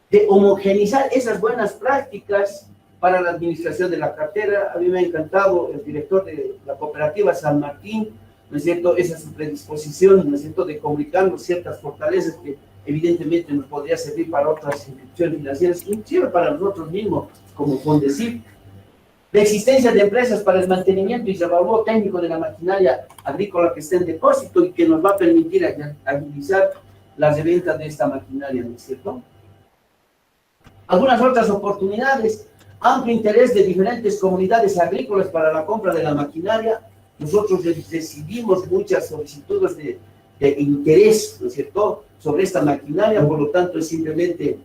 de homogeneizar esas buenas prácticas para la administración de la cartera. A mí me ha encantado el director de la cooperativa San Martín, ¿no es cierto?, esa su predisposición, ¿no es cierto?, de comunicarnos ciertas fortalezas que evidentemente nos podría servir para otras instituciones financieras, inclusive para nosotros mismos como Fondecip. La existencia de empresas para el mantenimiento y evalúo técnico de la maquinaria agrícola que está en depósito y que nos va a permitir agilizar la reventa de esta maquinaria, ¿no es cierto? Algunas otras oportunidades, amplio interés de diferentes comunidades agrícolas para la compra de la maquinaria. Nosotros recibimos muchas solicitudes de interés, ¿no es cierto?, sobre esta maquinaria, por lo tanto es simplemente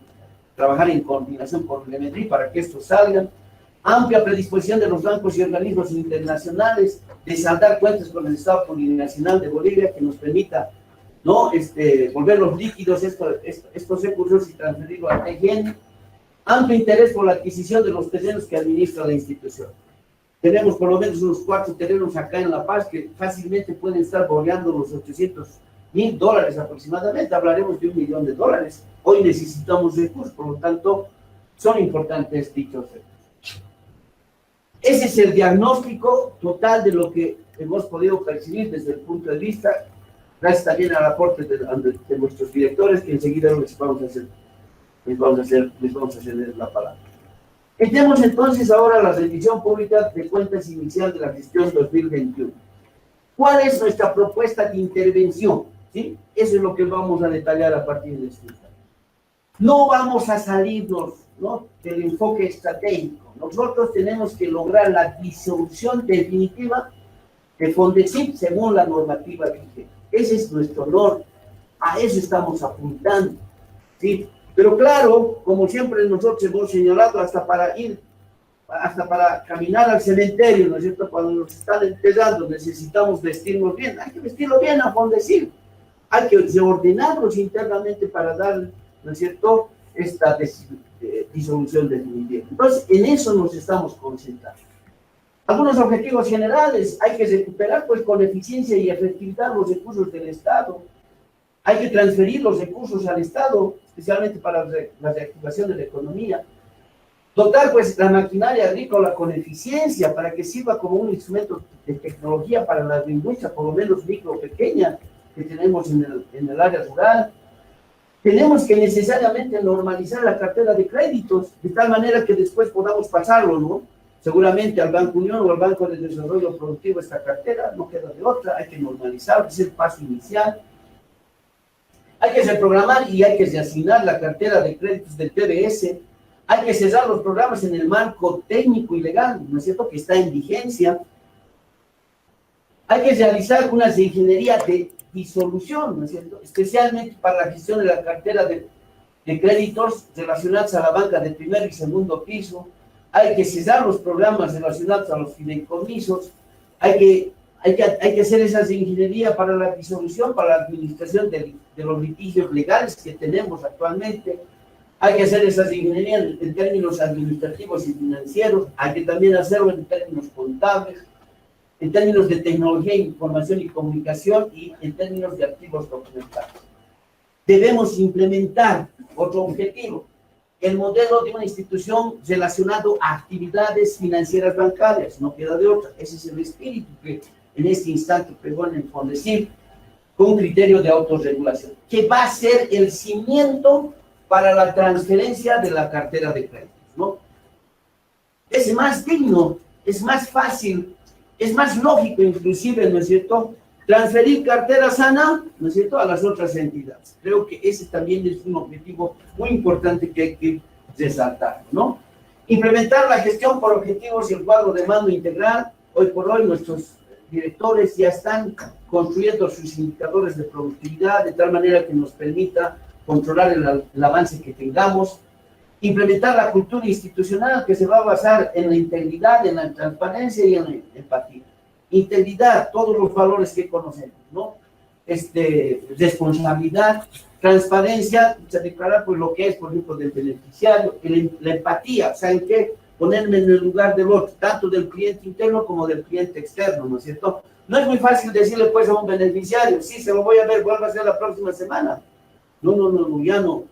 trabajar en coordinación con el EMEDRIC para que esto salga. Amplia predisposición de los bancos y organismos internacionales de saldar cuentas con el Estado Plurinacional de Bolivia que nos permita, ¿no?, volver los líquidos estos recursos y transferirlo al TGN. Amplio interés por la adquisición de los terrenos que administra la institución. Tenemos por lo menos unos 4 terrenos acá en La Paz que fácilmente pueden estar bordeando los $800,000 aproximadamente. Hablaremos de $1 millón. Hoy necesitamos recursos, por lo tanto, son importantes dichos recursos. Ese es el diagnóstico total de lo que hemos podido percibir desde el punto de vista, gracias también al aporte de nuestros directores, que enseguida les vamos a hacer la palabra. Entremos entonces ahora a la rendición pública de cuentas inicial de la gestión 2021. ¿Cuál es nuestra propuesta de intervención? ¿Sí? Eso es lo que vamos a detallar a partir de este instante. No vamos a salirnos, ¿no?, del enfoque estratégico. Nosotros tenemos que lograr la disolución definitiva de Fondecip según la normativa vigente. Ese es nuestro norte. A eso estamos apuntando, ¿sí? Pero claro, como siempre nosotros hemos señalado, hasta para caminar al cementerio, ¿no es cierto?, cuando nos están enterrando, necesitamos vestirnos bien. Hay que vestirlo bien a Fondecip. Hay que ordenarnos internamente para dar, ¿no es cierto?, esta disolución definitiva. Entonces, en eso nos estamos concentrando. Algunos objetivos generales: hay que recuperar, pues, con eficiencia y efectividad los recursos del Estado. Hay que transferir los recursos al Estado, especialmente para la reactivación de la economía. Dotar, pues, la maquinaria agrícola con eficiencia para que sirva como un instrumento de tecnología para la industria, por lo menos micro, pequeña, que tenemos en el área rural. Tenemos que necesariamente normalizar la cartera de créditos, de tal manera que después podamos pasarlo, ¿no?, seguramente al Banco Unión o al Banco de Desarrollo Productivo esta cartera, no queda de otra, hay que normalizar, es el paso inicial. Hay que reprogramar y hay que reasignar la cartera de créditos del TBS, hay que cerrar los programas en el marco técnico y legal, ¿no es cierto?, que está en vigencia. Hay que realizar una ingeniería de disolución, ¿no es cierto?, especialmente para la gestión de la cartera de créditos relacionados a la banca de primer y segundo piso. Hay que cesar los programas relacionados a los fideicomisos. Hay que hacer esa ingeniería para la disolución, para la administración de los litigios legales que tenemos actualmente. Hay que hacer esas ingenierías en términos administrativos y financieros. Hay que también hacerlo en términos contables, en términos de tecnología, información y comunicación, y en términos de activos documentados. Debemos implementar otro objetivo: el modelo de una institución relacionado a actividades financieras bancarias. No queda de otra. Ese es el espíritu que en este instante pregona en Fondecip, con criterio de autorregulación, que va a ser el cimiento para la transferencia de la cartera de créditos, ¿no? Es más digno, es más fácil, es más lógico inclusive, ¿no es cierto?, transferir cartera sana, ¿no es cierto?, a las otras entidades. Creo que ese también es un objetivo muy importante que hay que resaltar, ¿no? Implementar la gestión por objetivos y el cuadro de mando integral. Hoy por hoy nuestros directores ya están construyendo sus indicadores de productividad de tal manera que nos permita controlar el avance que tengamos. Implementar la cultura institucional, que se va a basar en la integridad, en la transparencia y en la empatía. Integridad, todos los valores que conocemos, ¿no? Responsabilidad, transparencia, declarar, pues, lo que es, por ejemplo, del beneficiario, la empatía, ¿saben qué? Ponerme en el lugar del otro, tanto del cliente interno como del cliente externo, ¿no es cierto? No es muy fácil decirle, pues, a un beneficiario: sí, se lo voy a ver, vuelva a ser la próxima semana. No, ya no.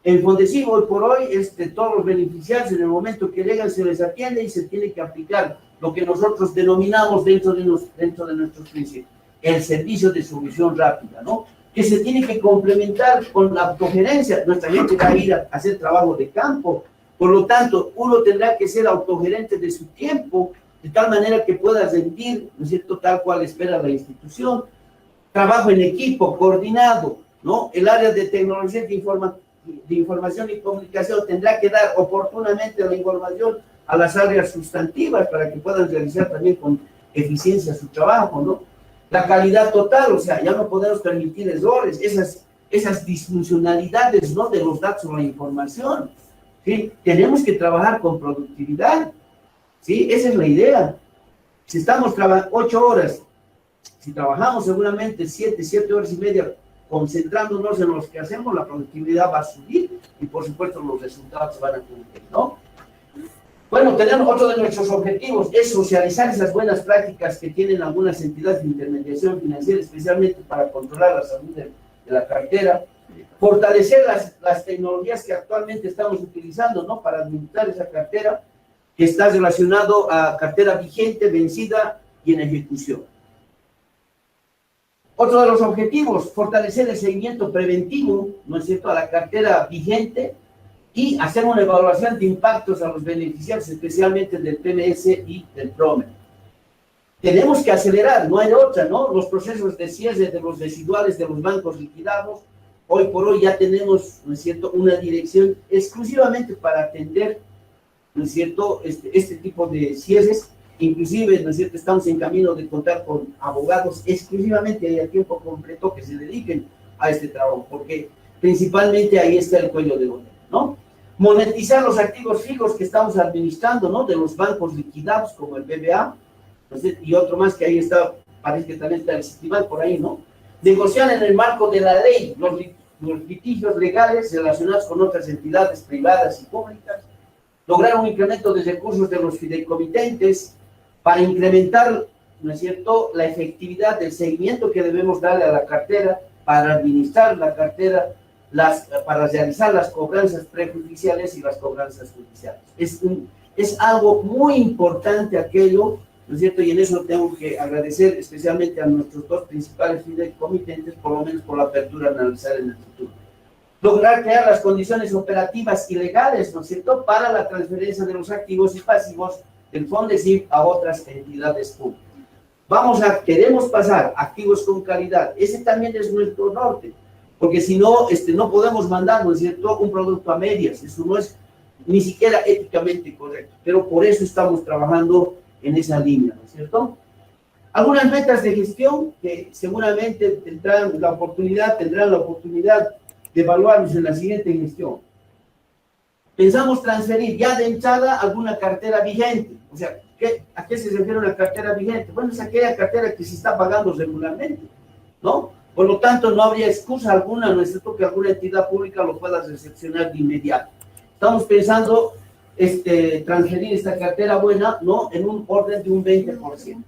En Fondecip, hoy por hoy, todos los beneficiarios, en el momento que llegan, se les atiende y se tiene que aplicar lo que nosotros denominamos dentro de nuestros principios, el servicio de solución rápida, ¿no?, que se tiene que complementar con la autogerencia. Nuestra gente va a ir a hacer trabajo de campo, por lo tanto, uno tendrá que ser autogerente de su tiempo, de tal manera que pueda rendir, ¿no es cierto?, tal cual espera la institución. Trabajo en equipo, coordinado, ¿no? El área de tecnología de información y comunicación tendrá que dar oportunamente la información a las áreas sustantivas para que puedan realizar también con eficiencia su trabajo, ¿no? La calidad total, o sea, ya no podemos permitir errores, esas disfuncionalidades, ¿no?, de los datos o la información, ¿sí? Tenemos que trabajar con productividad, ¿sí? Esa es la idea. Si estamos 8 horas, si trabajamos seguramente 7 horas y media, concentrándonos en los que hacemos, la productividad va a subir y, por supuesto, los resultados van a cumplir, ¿no? Bueno, tenemos otro de nuestros objetivos, es socializar esas buenas prácticas que tienen algunas entidades de intermediación financiera, especialmente para controlar la salud de la cartera, fortalecer las tecnologías que actualmente estamos utilizando, ¿no?, para administrar esa cartera, que está relacionado a cartera vigente, vencida y en ejecución. Otro de los objetivos, fortalecer el seguimiento preventivo, ¿no es cierto?, a la cartera vigente y hacer una evaluación de impactos a los beneficiarios, especialmente del PMS y del PROME. Tenemos que acelerar, no hay otra, ¿no? Los procesos de cierre de los residuales de los bancos liquidados. Hoy por hoy ya tenemos, ¿no es cierto?, una dirección exclusivamente para atender, ¿no es cierto?, este tipo de cierres. Inclusive, ¿no es cierto?, estamos en camino de contar con abogados exclusivamente y a tiempo completo que se dediquen a este trabajo, porque principalmente ahí está el cuello de botella, ¿no? Monetizar los activos fijos que estamos administrando, ¿no?, de los bancos liquidados como el BBA, ¿no es cierto?, y otro más que ahí está, parece que también está el Citibank por ahí, ¿no? Negociar en el marco de la ley los litigios legales relacionados con otras entidades privadas y públicas, lograr un incremento de recursos de los fideicomitentes para incrementar, ¿no es cierto?, la efectividad del seguimiento que debemos darle a la cartera, para administrar la cartera, para realizar las cobranzas prejudiciales y las cobranzas judiciales. Es algo muy importante aquello, ¿no es cierto?, y en eso tengo que agradecer especialmente a nuestros dos principales fideicomitentes, por lo menos por la apertura a analizar en el futuro. Lograr crear las condiciones operativas y legales, ¿no es cierto?, para la transferencia de los activos y pasivos del FONDESIF a otras entidades públicas. Queremos pasar activos con calidad. Ese también es nuestro norte, porque si no, no podemos mandar, ¿no es cierto?, un producto a medias. Eso no es ni siquiera éticamente correcto, pero por eso estamos trabajando en esa línea, ¿no es cierto? Algunas metas de gestión que seguramente tendrán la oportunidad de evaluarnos en la siguiente gestión. Pensamos transferir ya de entrada alguna cartera vigente. O sea, ¿a qué se refiere una cartera vigente? Bueno, es aquella cartera que se está pagando regularmente, ¿no? Por lo tanto, no habría excusa alguna, ¿no es cierto?, que alguna entidad pública lo pueda recepcionar de inmediato. Estamos pensando transferir esta cartera buena, ¿no?, en un orden de un 20%.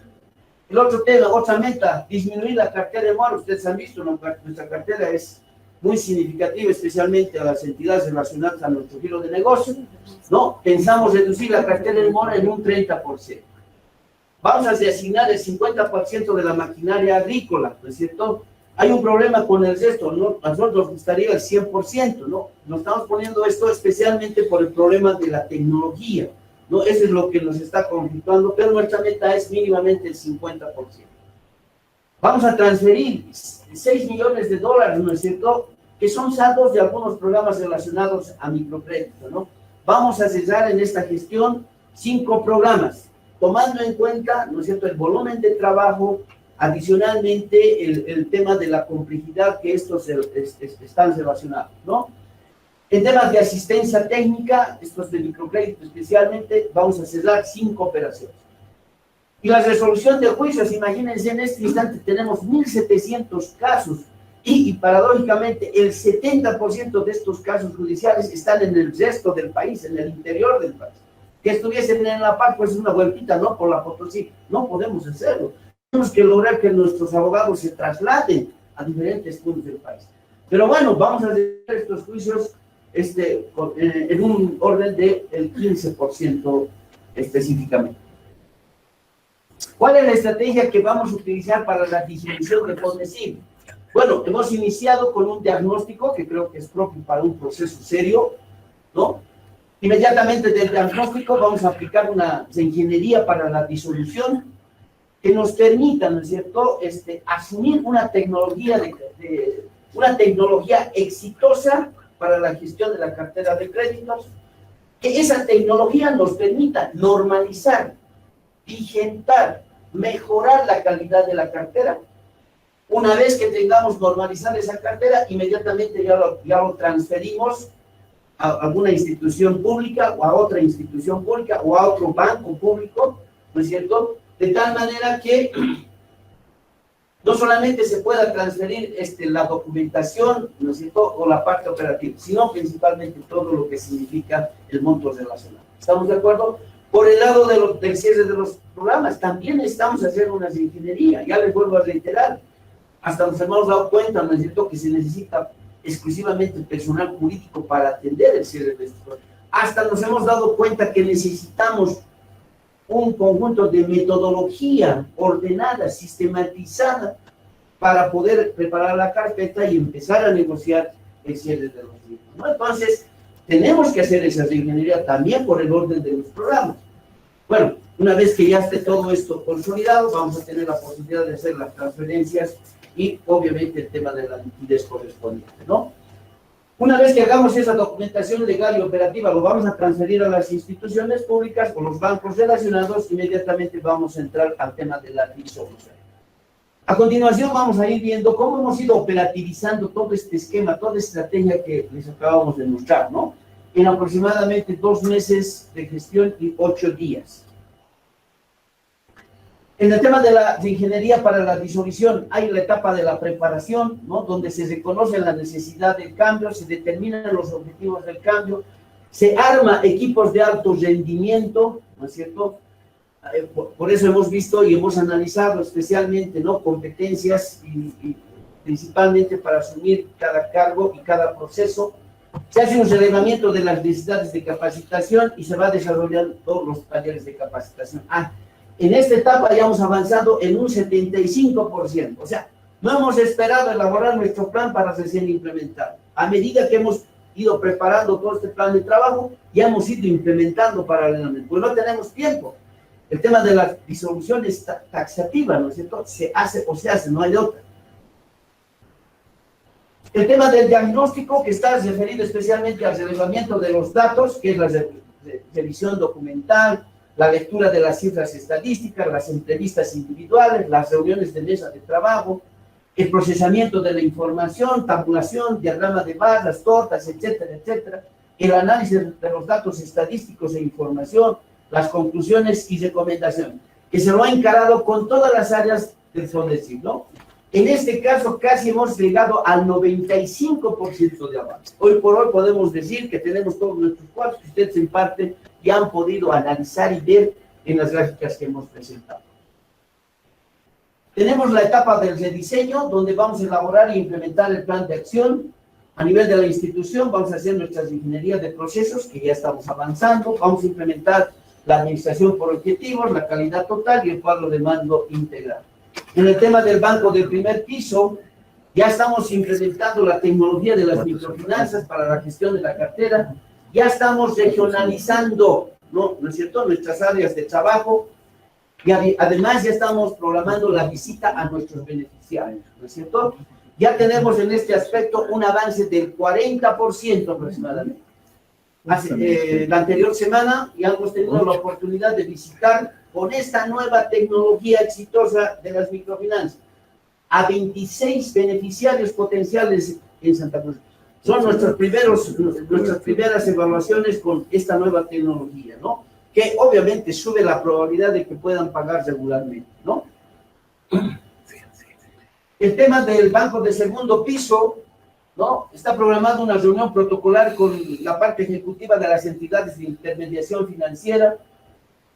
El otro tema, otra meta, disminuir la cartera de mora. Ustedes han visto, ¿no?, nuestra cartera es muy significativa, especialmente a las entidades relacionadas a nuestro giro de negocio, ¿no? Pensamos reducir la cartera de mora en un 30%. Vamos a asignar el 50% de la maquinaria agrícola, ¿no es cierto? Hay un problema con el resto, ¿no? A nosotros nos gustaría el 100%, ¿no? Nos estamos poniendo esto especialmente por el problema de la tecnología, ¿no? Eso es lo que nos está conflictuando, pero nuestra meta es mínimamente el 50%. Vamos a transferir $6 millones, ¿no es cierto?, que son saldos de algunos programas relacionados a microcrédito, ¿no? Vamos a cesar en esta gestión 5 programas, tomando en cuenta, ¿no es cierto?, el volumen de trabajo, adicionalmente el tema de la complejidad que estos están relacionados, ¿no? En temas de asistencia técnica, estos de microcrédito especialmente, vamos a cesar 5 operaciones. Y la resolución de juicios, imagínense, en este instante tenemos 1.700 casos y paradójicamente el 70% de estos casos judiciales están en el resto del país, en el interior del país. Que estuviesen en La Paz, pues es una vueltita, ¿no?, por la Potosí. No podemos hacerlo. Tenemos que lograr que nuestros abogados se trasladen a diferentes puntos del país. Pero bueno, vamos a hacer estos juicios en un orden del 15% específicamente. ¿Cuál es la estrategia que vamos a utilizar para la disminución de FONDESIF? Bueno, hemos iniciado con un diagnóstico que creo que es propio para un proceso serio, ¿no? Inmediatamente del diagnóstico vamos a aplicar una ingeniería para la disolución que nos permita, ¿no es cierto?, asumir una tecnología una tecnología exitosa para la gestión de la cartera de créditos, que esa tecnología nos permita normalizar, vigentar, mejorar la calidad de la cartera. Una vez que tengamos normalizada esa cartera, inmediatamente ya lo transferimos a alguna institución pública o a otra institución pública o a otro banco público, ¿no es cierto?, de tal manera que no solamente se pueda transferir la documentación, ¿no es cierto?, o la parte operativa, sino principalmente todo lo que significa el monto relacionado. ¿Estamos de acuerdo? Por el lado del cierre de los programas, también estamos haciendo una ingeniería. Ya les vuelvo a reiterar, hasta nos hemos dado cuenta, ¿no es cierto?, que se necesita exclusivamente personal jurídico para atender el cierre de estos programas. Hasta nos hemos dado cuenta que necesitamos un conjunto de metodología ordenada, sistematizada, para poder preparar la carpeta y empezar a negociar el cierre de los libros, ¿no? Entonces, tenemos que hacer esa reingeniería también por el orden de los programas. Bueno, una vez que ya esté todo esto consolidado, vamos a tener la posibilidad de hacer las transferencias y, obviamente, el tema de la liquidez correspondiente, ¿no? Una vez que hagamos esa documentación legal y operativa, lo vamos a transferir a las instituciones públicas o los bancos relacionados, inmediatamente vamos a entrar al tema de la disolución. A continuación vamos a ir viendo cómo hemos ido operativizando todo este esquema, toda estrategia que les acabamos de mostrar, ¿no? En aproximadamente 2 meses de gestión y 8 días. En el tema de la ingeniería para la disolución, hay la etapa de la preparación, ¿no? Donde se reconoce la necesidad del cambio, se determinan los objetivos del cambio, se arma equipos de alto rendimiento, ¿no es cierto? Por eso hemos visto y hemos analizado especialmente, ¿no?, competencias y principalmente para asumir cada cargo y cada proceso. Se hace un relevamiento de las necesidades de capacitación y se va desarrollando todos los talleres de capacitación. En esta etapa ya hemos avanzado en un 75%, o sea, no hemos esperado elaborar nuestro plan para recién implementar. A medida que hemos ido preparando todo este plan de trabajo, ya hemos ido implementando paralelamente, pues no tenemos tiempo. El tema de la disolución es taxativa, ¿no es cierto? Se hace o se hace, no hay de otra. El tema del diagnóstico, que está referido especialmente al relevamiento de los datos, que es la revisión documental, la lectura de las cifras estadísticas, las entrevistas individuales, las reuniones de mesa de trabajo, el procesamiento de la información, tabulación, diagrama de barras, tortas, etcétera, etcétera, el análisis de los datos estadísticos e información, las conclusiones y recomendaciones, que se lo ha encarado con todas las áreas del FONDESIF, ¿no? En este caso casi hemos llegado al 95% de avance. Hoy por hoy podemos decir que tenemos todos nuestros cuadros que ustedes en parte ya han podido analizar y ver en las gráficas que hemos presentado. Tenemos la etapa del rediseño, donde vamos a elaborar e implementar el plan de acción. A nivel de la institución vamos a hacer nuestras ingenierías de procesos, que ya estamos avanzando. Vamos a implementar la administración por objetivos, la calidad total y el cuadro de mando integral. En el tema del banco del primer piso, ya estamos implementando la tecnología de las microfinanzas para la gestión de la cartera. Ya estamos regionalizando, ¿no es cierto?, nuestras áreas de trabajo. Y además ya estamos programando la visita a nuestros beneficiarios, ¿no es cierto? Ya tenemos en este aspecto un avance del 40% aproximadamente. La anterior semana ya hemos tenido la oportunidad de visitar con esta nueva tecnología exitosa de las microfinanzas a 26 beneficiarios potenciales en Santa Cruz. Son nuestras primeras evaluaciones con esta nueva tecnología, ¿no? Que obviamente sube la probabilidad de que puedan pagar regularmente, ¿no? El tema del banco de segundo piso, ¿no? Está programada una reunión protocolar con la parte ejecutiva de las entidades de intermediación financiera.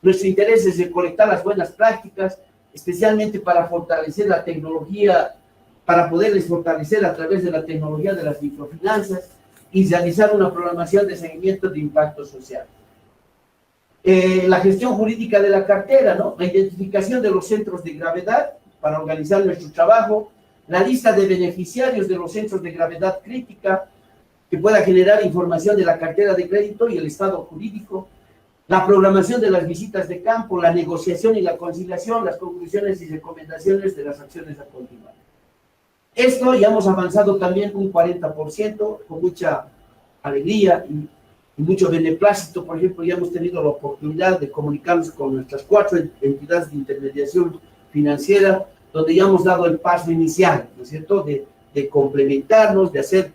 Nuestro interés es recolectar las buenas prácticas, especialmente para fortalecer la tecnología, para poderles fortalecer a través de la tecnología de las microfinanzas y realizar una programación de seguimiento de impacto social. La gestión jurídica de la cartera, ¿no? La identificación de los centros de gravedad para organizar nuestro trabajo, la lista de beneficiarios de los centros de gravedad crítica que pueda generar información de la cartera de crédito y el estado jurídico, la programación de las visitas de campo, la negociación y la conciliación, las conclusiones y recomendaciones de las acciones a continuar. Esto ya hemos avanzado también un 40%, con mucha alegría y mucho beneplácito. Por ejemplo, ya hemos tenido la oportunidad de comunicarnos con nuestras 4 entidades de intermediación financiera, donde ya hemos dado el paso inicial, ¿no es cierto?, de complementarnos, de hacer,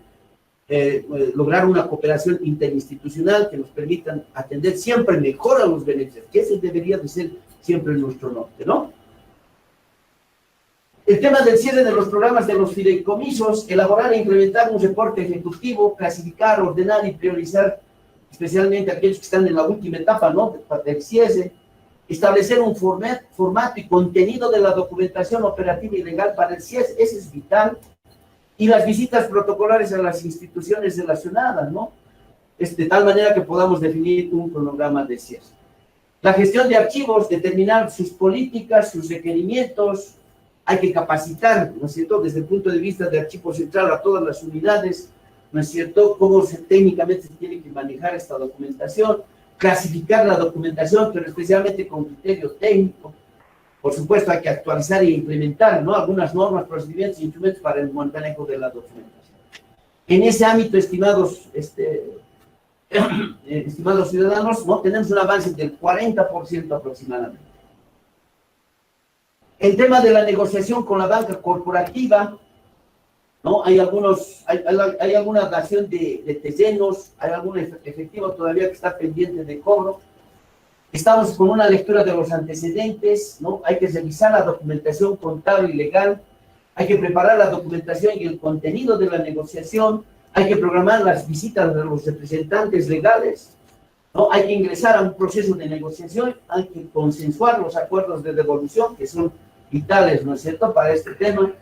lograr una cooperación interinstitucional que nos permitan atender siempre mejor a los beneficiarios, que ese debería de ser siempre nuestro norte, ¿no? El tema del cierre de los programas de los fideicomisos, elaborar e implementar un reporte ejecutivo, clasificar, ordenar y priorizar, especialmente aquellos que están en la última etapa, ¿no?, del cierre, establecer un formato y contenido de la documentación operativa y legal para el cierre, ese es vital, y las visitas protocolares a las instituciones relacionadas, ¿no?, de tal manera que podamos definir un cronograma de cierre. La gestión de archivos, determinar sus políticas, sus requerimientos, hay que capacitar, ¿no es cierto?, desde el punto de vista de archivo central a todas las unidades, ¿no es cierto?, cómo técnicamente se tiene que manejar esta documentación, clasificar la documentación, pero especialmente con criterio técnico. Por supuesto, hay que actualizar e implementar, ¿no?, algunas normas, procedimientos e instrumentos para el manejo de la documentación. En ese ámbito, estimados ciudadanos, ¿no?, tenemos un avance del 40% aproximadamente. El tema de la negociación con la banca corporativa, ¿no? Hay alguna dación de terrenos, hay algún efectivo todavía que está pendiente de cobro. Estamos con una lectura de los antecedentes, ¿no? Hay que revisar la documentación contable y legal, hay que preparar la documentación y el contenido de la negociación, hay que programar las visitas de los representantes legales, ¿no? Hay que ingresar a un proceso de negociación, hay que consensuar los acuerdos de devolución, que son vitales, ¿no es cierto?, para este tema.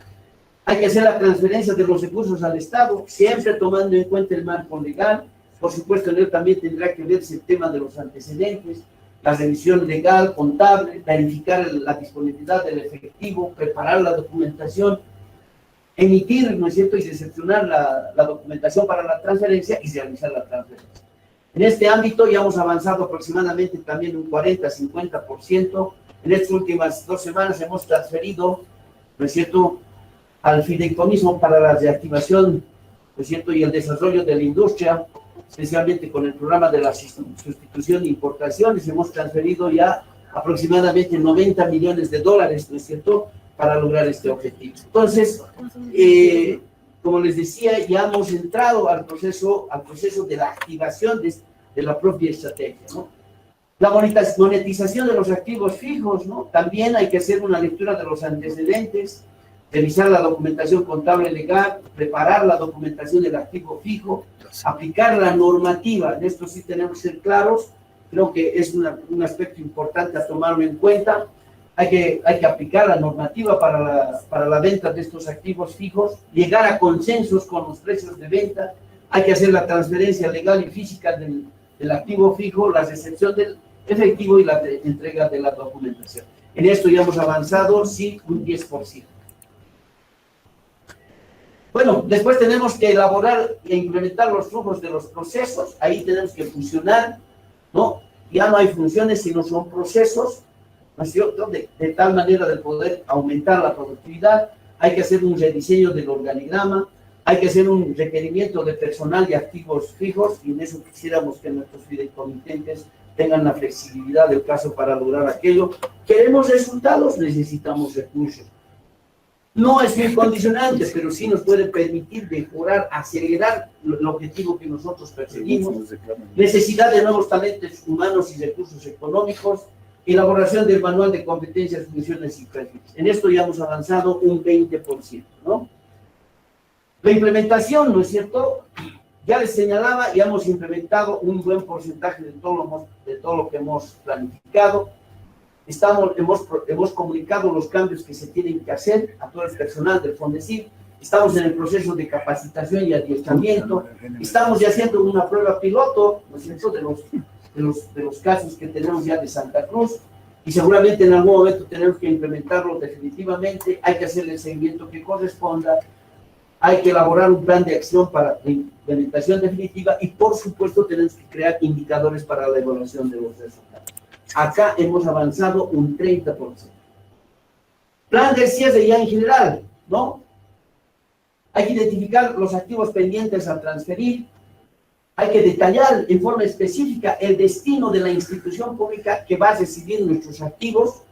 Hay que hacer la transferencia de los recursos al Estado, siempre tomando en cuenta el marco legal. Por supuesto, en él también tendrá que verse el tema de los antecedentes, la revisión legal, contable, verificar la disponibilidad del efectivo, preparar la documentación, emitir, ¿no es cierto?, y recepcionar la documentación para la transferencia y realizar la transferencia. En este ámbito ya hemos avanzado aproximadamente también un 40-50%. En estas últimas 2 semanas hemos transferido, ¿no es cierto?, al fideicomiso para la reactivación, ¿no es cierto?, y el desarrollo de la industria, especialmente con el programa de la sustitución de importaciones, hemos transferido ya aproximadamente $90 millones, ¿no es cierto?, para lograr este objetivo. Entonces, como les decía, ya hemos entrado al proceso de la activación de la propia estrategia, ¿no? La monetización de los activos fijos, ¿no? También hay que hacer una lectura de los antecedentes, revisar la documentación contable legal, preparar la documentación del activo fijo, aplicar la normativa. En esto sí tenemos que ser claros, creo que es un aspecto importante a tomarlo en cuenta. Hay que aplicar la normativa para la venta de estos activos fijos, llegar a consensos con los precios de venta, hay que hacer la transferencia legal y física del activo fijo, la recepción del efectivo y la entrega de la documentación. En esto ya hemos avanzado, sí, un 10%. Bueno, después tenemos que elaborar e implementar los flujos de los procesos, ahí tenemos que fusionar, ¿no? Ya no hay funciones, sino son procesos, ¿no es cierto?, de tal manera de poder aumentar la productividad. Hay que hacer un rediseño del organigrama, hay que hacer un requerimiento de personal y activos fijos, y en eso quisiéramos que nuestros fideicomitentes tengan la flexibilidad del caso para lograr aquello. ¿Queremos resultados? Necesitamos recursos. No es muy condicionante, pero sí nos puede permitir mejorar, acelerar el objetivo que nosotros perseguimos. Necesidad de nuevos talentos humanos y recursos económicos. Elaboración del manual de competencias, funciones y perfiles. En esto ya hemos avanzado un 20%, ¿no? La implementación, ¿no es cierto? Ya les señalaba, ya hemos implementado un buen porcentaje de todo lo que hemos planificado. Hemos comunicado los cambios que se tienen que hacer a todo el personal del FONDESIF. Estamos en el proceso de capacitación y adiestramiento. Estamos ya haciendo una prueba piloto, ¿no es cierto?, de los casos que tenemos ya de Santa Cruz, y seguramente en algún momento tenemos que implementarlo definitivamente. Hay que hacer el seguimiento que corresponda, hay que elaborar un plan de acción para la implementación definitiva, y por supuesto tenemos que crear indicadores para la evaluación de los resultados. Acá hemos avanzado un 30%. Plan de cierre ya en general, ¿no? Hay que identificar los activos pendientes a transferir, hay que detallar en forma específica el destino de la institución pública que va a recibir nuestros activos,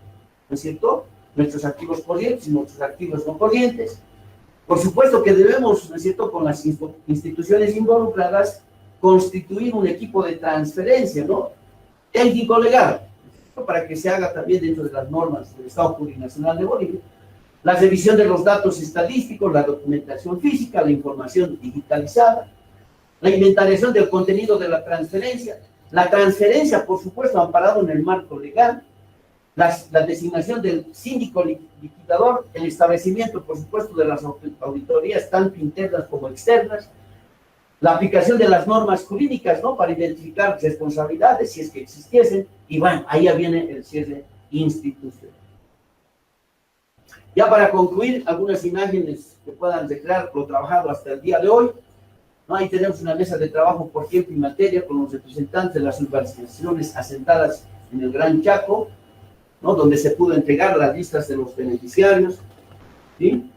¿no es cierto?, nuestros activos corrientes y nuestros activos no corrientes. Por supuesto que debemos, ¿no es cierto?, con las instituciones involucradas, constituir un equipo de transferencia, ¿no?, técnico-legal, para que se haga también dentro de las normas del Estado Plurinacional de Bolivia. La revisión de los datos estadísticos, la documentación física, la información digitalizada, la inventariación del contenido de la transferencia, por supuesto, amparado en el marco legal, la designación del síndico liquidador, el establecimiento, por supuesto, de las auditorías tanto internas como externas, la aplicación de las normas jurídicas, ¿no?, para identificar responsabilidades, si es que existiesen, y bueno, ahí ya viene el cierre institucional. Ya para concluir, algunas imágenes que puedan declarar lo trabajado hasta el día de hoy. ¿No? Ahí tenemos una mesa de trabajo por tiempo y materia con los representantes de las urbanizaciones asentadas en el Gran Chaco, ¿no? Donde se pudo entregar las listas de los beneficiarios, ¿sí?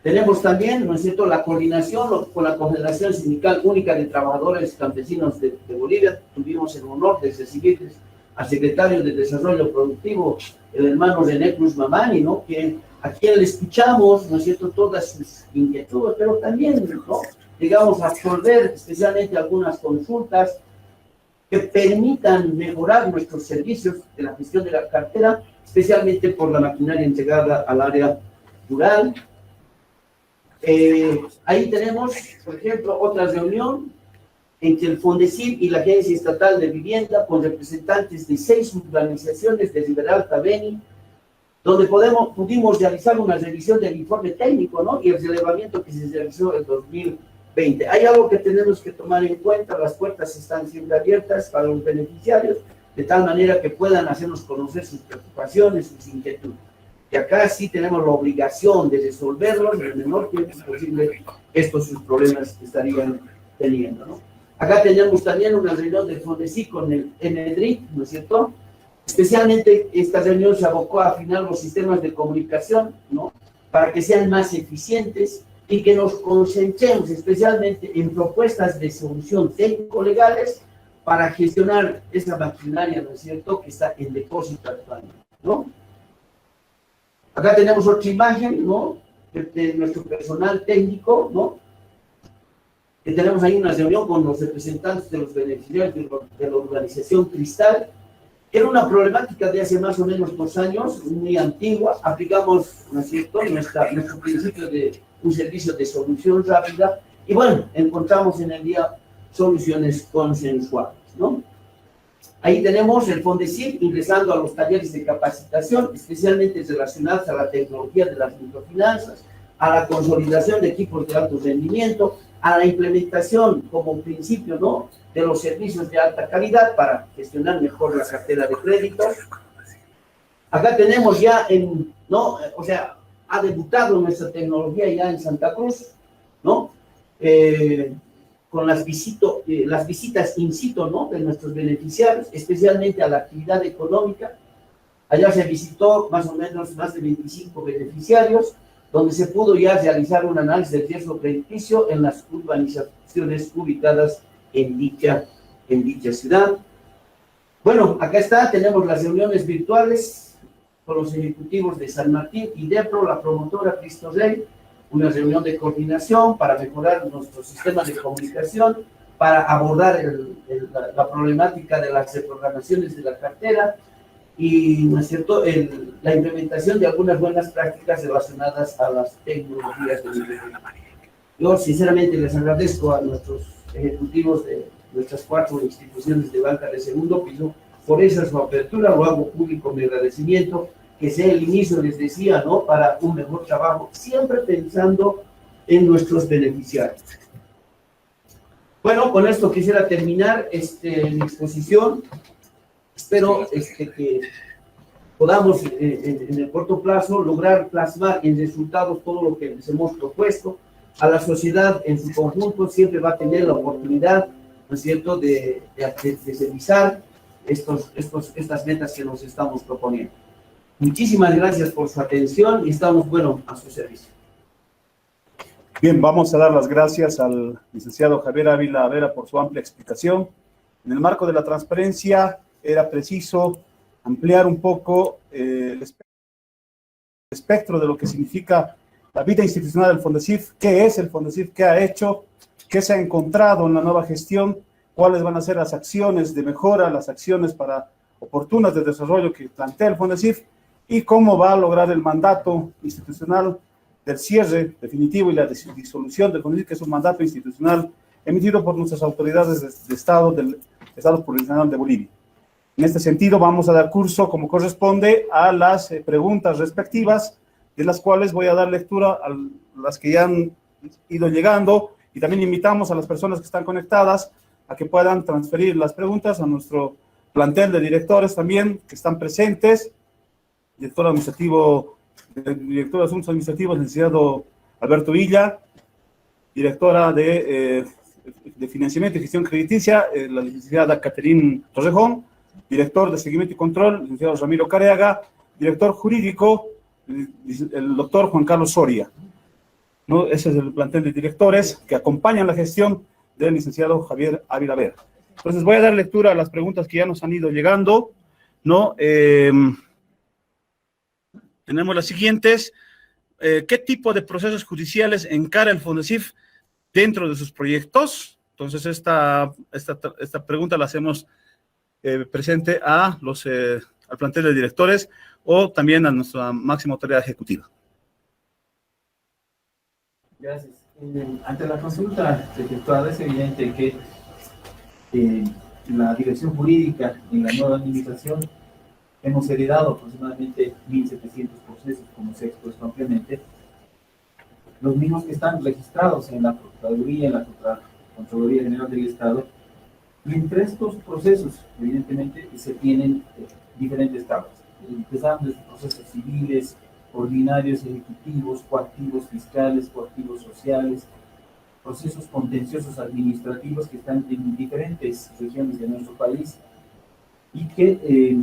Tenemos también, ¿no es cierto?, la coordinación con la Confederación Sindical Única de Trabajadores Campesinos de Bolivia. Tuvimos el honor de recibir al secretario de Desarrollo Productivo, el hermano René Cruz Mamani, ¿no?, que a quien le escuchamos, ¿no es cierto?, todas sus inquietudes, pero también, ¿no?, llegamos a absorber especialmente algunas consultas que permitan mejorar nuestros servicios de la gestión de la cartera, especialmente por la maquinaria entregada al área rural. Ahí tenemos, por ejemplo, otra reunión entre el FONDECIF y la Agencia Estatal de Vivienda, con representantes de 6 urbanizaciones de Riberalta, Beni, donde pudimos realizar una revisión del informe técnico, ¿no?, y el relevamiento que se realizó en 2020. Hay algo que tenemos que tomar en cuenta: las puertas están siempre abiertas para los beneficiarios, de tal manera que puedan hacernos conocer sus preocupaciones, sus inquietudes. Y acá sí tenemos la obligación de resolverlos en el menor tiempo posible estos sus problemas que estarían teniendo, ¿no? Acá tenemos también una reunión del FONDECIF con el ENEDRIC, ¿no es cierto? Especialmente esta reunión se abocó a afinar los sistemas de comunicación, ¿no?, para que sean más eficientes y que nos concentremos especialmente en propuestas de solución técnico-legales para gestionar esa maquinaria, ¿no es cierto?, que está en depósito actualmente, ¿no? Acá tenemos otra imagen, ¿no?, de nuestro personal técnico, ¿no?, que tenemos ahí una reunión con los representantes de los beneficiarios de la organización Cristal. Era una problemática de hace más o menos 2 años, muy antigua. Aplicamos, ¿no es cierto?, nuestro principio de un servicio de solución rápida, y bueno, encontramos en el día soluciones consensuadas, ¿no? Ahí tenemos el FONDECIF ingresando a los talleres de capacitación, especialmente relacionados a la tecnología de las microfinanzas, a la consolidación de equipos de alto rendimiento, a la implementación como principio, ¿no?, de los servicios de alta calidad para gestionar mejor la cartera de créditos. Acá tenemos ya ¿no?, o sea, ha debutado nuestra tecnología ya en Santa Cruz, ¿no?, con las visitas in situ, ¿no?, de nuestros beneficiarios, especialmente a la actividad económica. Allá se visitó más o menos más de 25 beneficiarios, donde se pudo ya realizar un análisis del riesgo crediticio en las urbanizaciones ubicadas en dicha ciudad. Bueno, acá está, tenemos las reuniones virtuales con los ejecutivos de San Martín y DEPRO, la promotora Cristo Rey, una reunión de coordinación para mejorar nuestros sistemas de comunicación, para abordar la problemática de las reprogramaciones de la cartera y, ¿no es cierto?, la implementación de algunas buenas prácticas relacionadas a las tecnologías de nivel. Yo sinceramente les agradezco a nuestros ejecutivos de nuestras 4 instituciones de banca de segundo piso por esa su apertura. Lo hago público mi agradecimiento, que sea el inicio, les decía, ¿no?, para un mejor trabajo, siempre pensando en nuestros beneficiarios. Bueno, con esto quisiera terminar mi exposición. Espero que podamos en el corto plazo lograr plasmar en resultados todo lo que les hemos propuesto. A la sociedad en su conjunto siempre va a tener la oportunidad, ¿no es cierto?, de revisar estas metas que nos estamos proponiendo. Muchísimas gracias por su atención y estamos, bueno, a su servicio. Bien, vamos a dar las gracias al licenciado Javier Ávila Vera por su amplia explicación. En el marco de la transparencia, era preciso ampliar un poco el espectro de lo que significa la vida institucional del FONDECIF, qué es el FONDECIF, qué ha hecho, qué se ha encontrado en la nueva gestión, cuáles van a ser las acciones de mejora, las acciones oportunas de desarrollo que plantea el FONDECIF y cómo va a lograr el mandato institucional del cierre definitivo y la disolución del FONDECIF, que es un mandato institucional emitido por nuestras autoridades de Estado, del Estado Plurinacional de Bolivia. En este sentido, vamos a dar curso, como corresponde, a las preguntas respectivas, de las cuales voy a dar lectura a las que ya han ido llegando, y también invitamos a las personas que están conectadas a que puedan transferir las preguntas a nuestro plantel de directores también, que están presentes, director administrativo, director de Asuntos Administrativos, licenciado Alberto Villa, directora de Financiamiento y Gestión Crediticia, la licenciada Caterine Torrejón, director de Seguimiento y Control, licenciado Ramiro Careaga, director jurídico, el doctor Juan Carlos Soria, ¿no? Ese es el plantel de directores que acompañan la gestión del licenciado Javier Ávila Vera. Entonces voy a dar lectura a las preguntas que ya nos han ido llegando, ¿no? Tenemos las siguientes. ¿Qué tipo de procesos judiciales encara el FONDECIF dentro de sus proyectos? Entonces esta pregunta la hacemos presente a al plantel de directores o también a nuestra máxima autoridad ejecutiva. Gracias. Ante la consulta efectuada es evidente que la dirección jurídica en la nueva administración hemos heredado aproximadamente 1.700 procesos, como se ha expuesto ampliamente, los mismos que están registrados en la Procuraduría, en la Contraloría General del Estado, y entre estos procesos, evidentemente, se tienen diferentes tablas. Empezamos desde procesos civiles, ordinarios, ejecutivos, coactivos fiscales, coactivos sociales, procesos contenciosos administrativos que están en diferentes regiones de nuestro país y que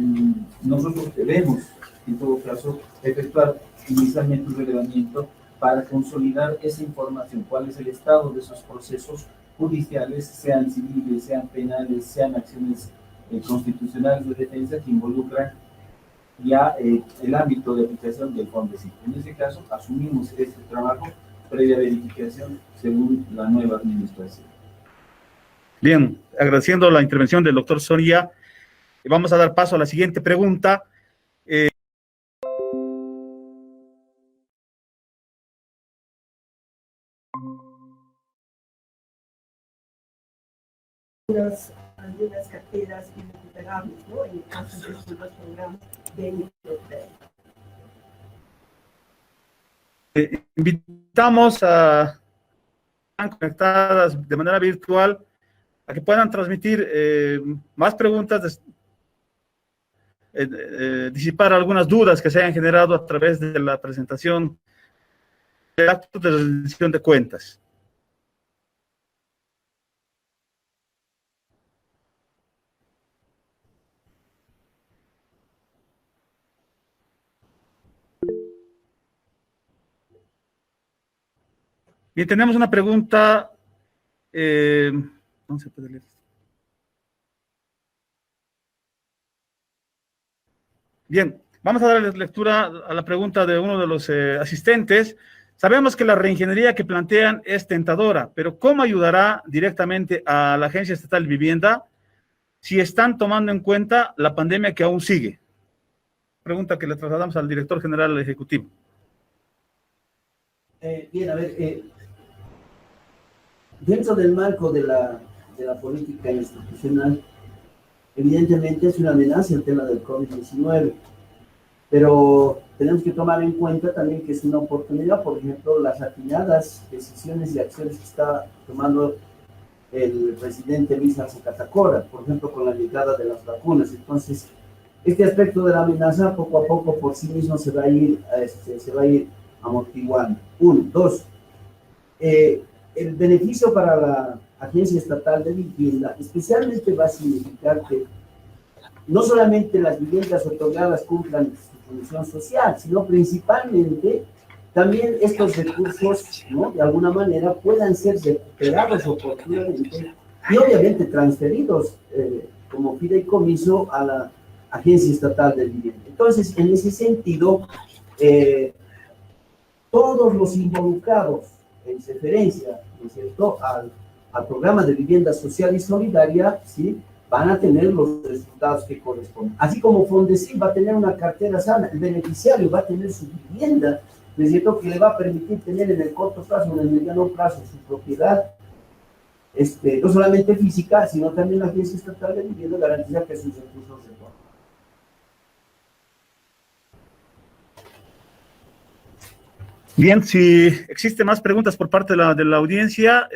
nosotros debemos, en todo caso, efectuar inicialmente un relevamiento para consolidar esa información, cuál es el estado de esos procesos judiciales, sean civiles, sean penales, sean acciones constitucionales de defensa que involucran ya el ámbito de aplicación del FONDECIF. En este caso, asumimos este trabajo previa verificación según la nueva administración. Bien, agradeciendo la intervención del doctor Soria, vamos a dar paso a la siguiente pregunta. Algunas carteras irrecuperables, ¿no? En el caso de estos dos programas de microcrédito. Invitamos a conectadas de manera virtual a que puedan transmitir más preguntas, disipar algunas dudas que se hayan generado a través de la presentación del acto de rendición de cuentas. Bien, tenemos una pregunta. No se puede leer. Bien, vamos a darle lectura a la pregunta de uno de los asistentes. Sabemos que la reingeniería que plantean es tentadora, pero ¿cómo ayudará directamente a la Agencia Estatal de Vivienda si están tomando en cuenta la pandemia que aún sigue? Pregunta que le trasladamos al director general ejecutivo. Bien, a ver, dentro del marco de la política institucional, evidentemente es una amenaza el tema del COVID-19, pero tenemos que tomar en cuenta también que es una oportunidad, por ejemplo, las atinadas decisiones y acciones que está tomando el presidente Luis Arce Catacora, por ejemplo, con la llegada de las vacunas. Entonces, este aspecto de la amenaza poco a poco por sí mismo se va a ir amortiguando. Uno. Dos, el beneficio para la Agencia Estatal de Vivienda especialmente va a significar que no solamente las viviendas otorgadas cumplan su función social, sino principalmente también estos recursos, ¿no?, de alguna manera puedan ser recuperados oportunamente y obviamente transferidos como fideicomiso a la Agencia Estatal de Vivienda. Entonces, en ese sentido, todos los involucrados en referencia, ¿no es cierto?, al programa de vivienda social y solidaria, ¿sí?, van a tener los resultados que corresponden. Así como FONDECIF va a tener una cartera sana, el beneficiario va a tener su vivienda, ¿no es cierto?, que le va a permitir tener en el corto plazo, en el mediano plazo, su propiedad, no solamente física, sino también la Agencia Estatal de Vivienda garantiza que sus recursos se toman. Bien, si existen más preguntas por parte de la audiencia,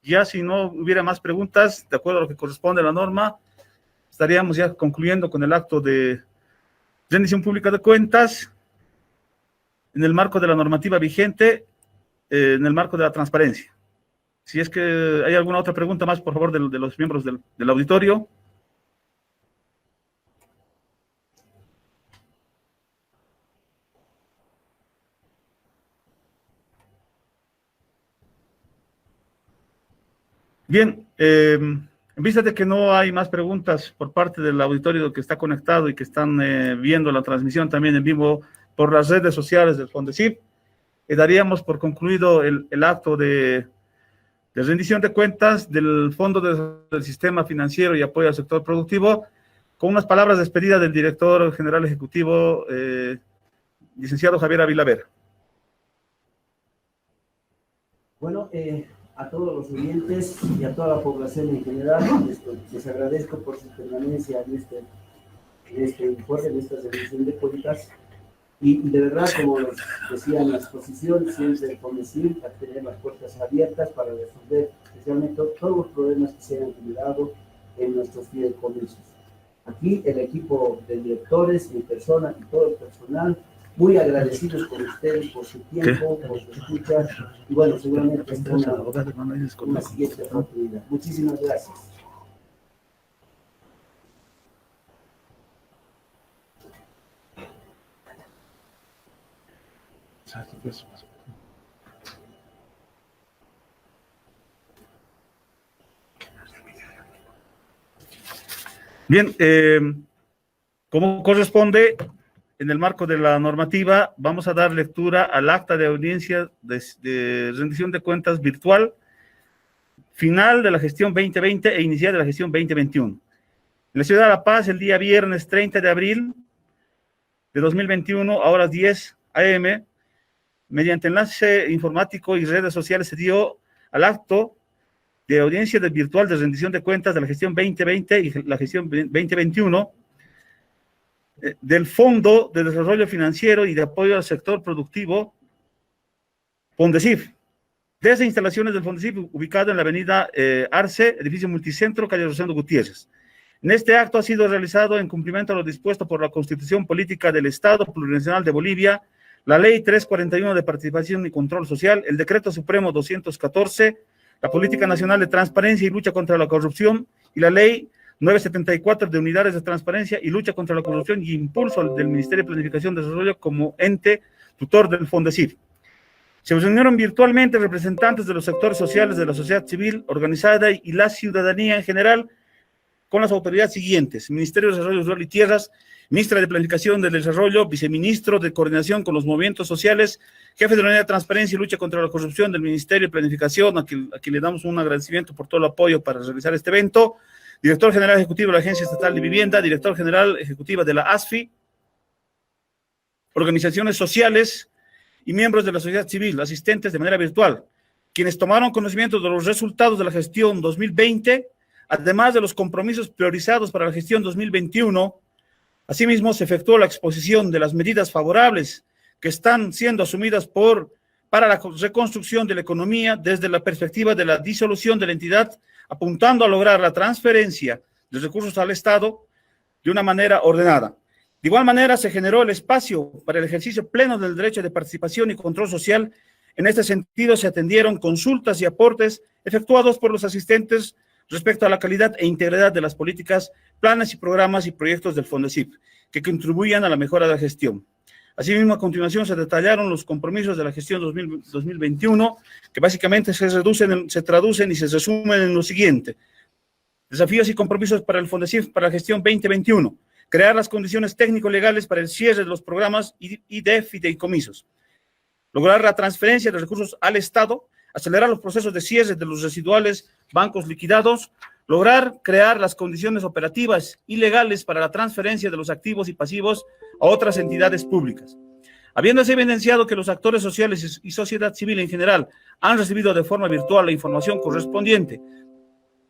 ya si no hubiera más preguntas, de acuerdo a lo que corresponde a la norma, estaríamos ya concluyendo con el acto de rendición pública de cuentas, en el marco de la normativa vigente, en el marco de la transparencia. Si es que hay alguna otra pregunta más, por favor, de los miembros del auditorio. Bien, en vista de que no hay más preguntas por parte del auditorio que está conectado y que están viendo la transmisión también en vivo por las redes sociales del FONDESIF, daríamos por concluido el acto de rendición de cuentas del Fondo del Sistema Financiero y Apoyo al Sector Productivo, con unas palabras de despedida del director general ejecutivo, licenciado Javier Ávila Vera. Bueno, a todos los oyentes y a toda la población en general, les agradezco por su permanencia en este informe, en esta rendición de cuentas. Y de verdad, como les decía en la exposición, siempre el FONDESIF a tener las puertas abiertas para resolver especialmente todos los problemas que se han generado en nuestros fideicomisos. Aquí el equipo de directores, mi persona y todo el personal, muy agradecidos con ustedes por su tiempo, por su escucha, y bueno, seguramente es una siguiente oportunidad. Muchísimas gracias. Bien, como corresponde, en el marco de la normativa, vamos a dar lectura al acta de audiencia de rendición de cuentas virtual, final de la gestión 2020 e inicial de la gestión 2021. En la ciudad de La Paz, el día viernes 30 de abril de 2021, a horas 10 a.m., mediante enlace informático y redes sociales, se dio al acto de audiencia virtual de rendición de cuentas de la gestión 2020 y la gestión 2021 del Fondo de Desarrollo Financiero y de Apoyo al Sector Productivo, FONDESIF, desde instalaciones del FONDESIF, ubicado en la avenida Arce, edificio multicentro, calle Rosendo Gutiérrez. En este acto ha sido realizado en cumplimiento a lo dispuesto por la Constitución Política del Estado Plurinacional de Bolivia, la Ley 341 de Participación y Control Social, el Decreto Supremo 214, la Política Nacional de Transparencia y Lucha contra la Corrupción y la Ley 974 de Unidades de Transparencia y Lucha contra la Corrupción y Impulso del Ministerio de Planificación y Desarrollo como ente tutor del FONDESIF. Se reunieron virtualmente representantes de los sectores sociales de la sociedad civil organizada y la ciudadanía en general, con las autoridades siguientes: Ministerio de Desarrollo Rural y Tierras, Ministra de Planificación del Desarrollo, Viceministro de Coordinación con los Movimientos Sociales, Jefe de la Unidad de Transparencia y Lucha contra la Corrupción del Ministerio de Planificación, a quien le damos un agradecimiento por todo el apoyo para realizar este evento, Director General Ejecutivo de la Agencia Estatal de Vivienda, Director General Ejecutiva de la ASFI, organizaciones sociales y miembros de la sociedad civil, asistentes de manera virtual, quienes tomaron conocimiento de los resultados de la gestión 2020, además de los compromisos priorizados para la gestión 2021. Asimismo, se efectuó la exposición de las medidas favorables que están siendo asumidas para la reconstrucción de la economía desde la perspectiva de la disolución de la entidad, apuntando a lograr la transferencia de recursos al Estado de una manera ordenada. De igual manera, se generó el espacio para el ejercicio pleno del derecho de participación y control social. En este sentido, se atendieron consultas y aportes efectuados por los asistentes respecto a la calidad e integridad de las políticas, planes y programas y proyectos del FONDESIF, que contribuyan a la mejora de la gestión. Asimismo, a continuación se detallaron los compromisos de la gestión 2021, que básicamente se traducen y se resumen en lo siguiente: desafíos y compromisos para el FONDESIF para la gestión 2021, crear las condiciones técnico-legales para el cierre de los programas y de fideicomisos, lograr la transferencia de recursos al Estado, acelerar los procesos de cierre de los residuales bancos liquidados, lograr crear las condiciones operativas y legales para la transferencia de los activos y pasivos a otras entidades públicas. Habiéndose evidenciado que los actores sociales y sociedad civil en general han recibido de forma virtual la información correspondiente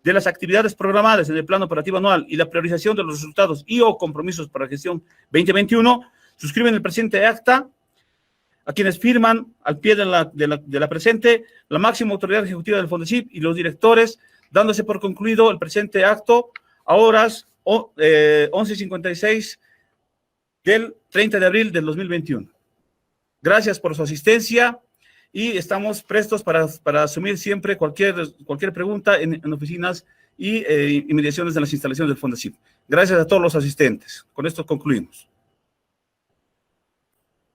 de las actividades programadas en el Plan Operativo Anual y la priorización de los resultados y o compromisos para la gestión 2021, suscriben el presente acta, a quienes firman al pie de la presente la máxima autoridad ejecutiva del FONDESIF y los directores, dándose por concluido el presente acto a horas 11:56 del 30 de abril del 2021. Gracias por su asistencia y estamos prestos para asumir siempre cualquier pregunta en oficinas y inmediaciones de las instalaciones del Fondacif. Gracias a todos los asistentes. Con esto concluimos.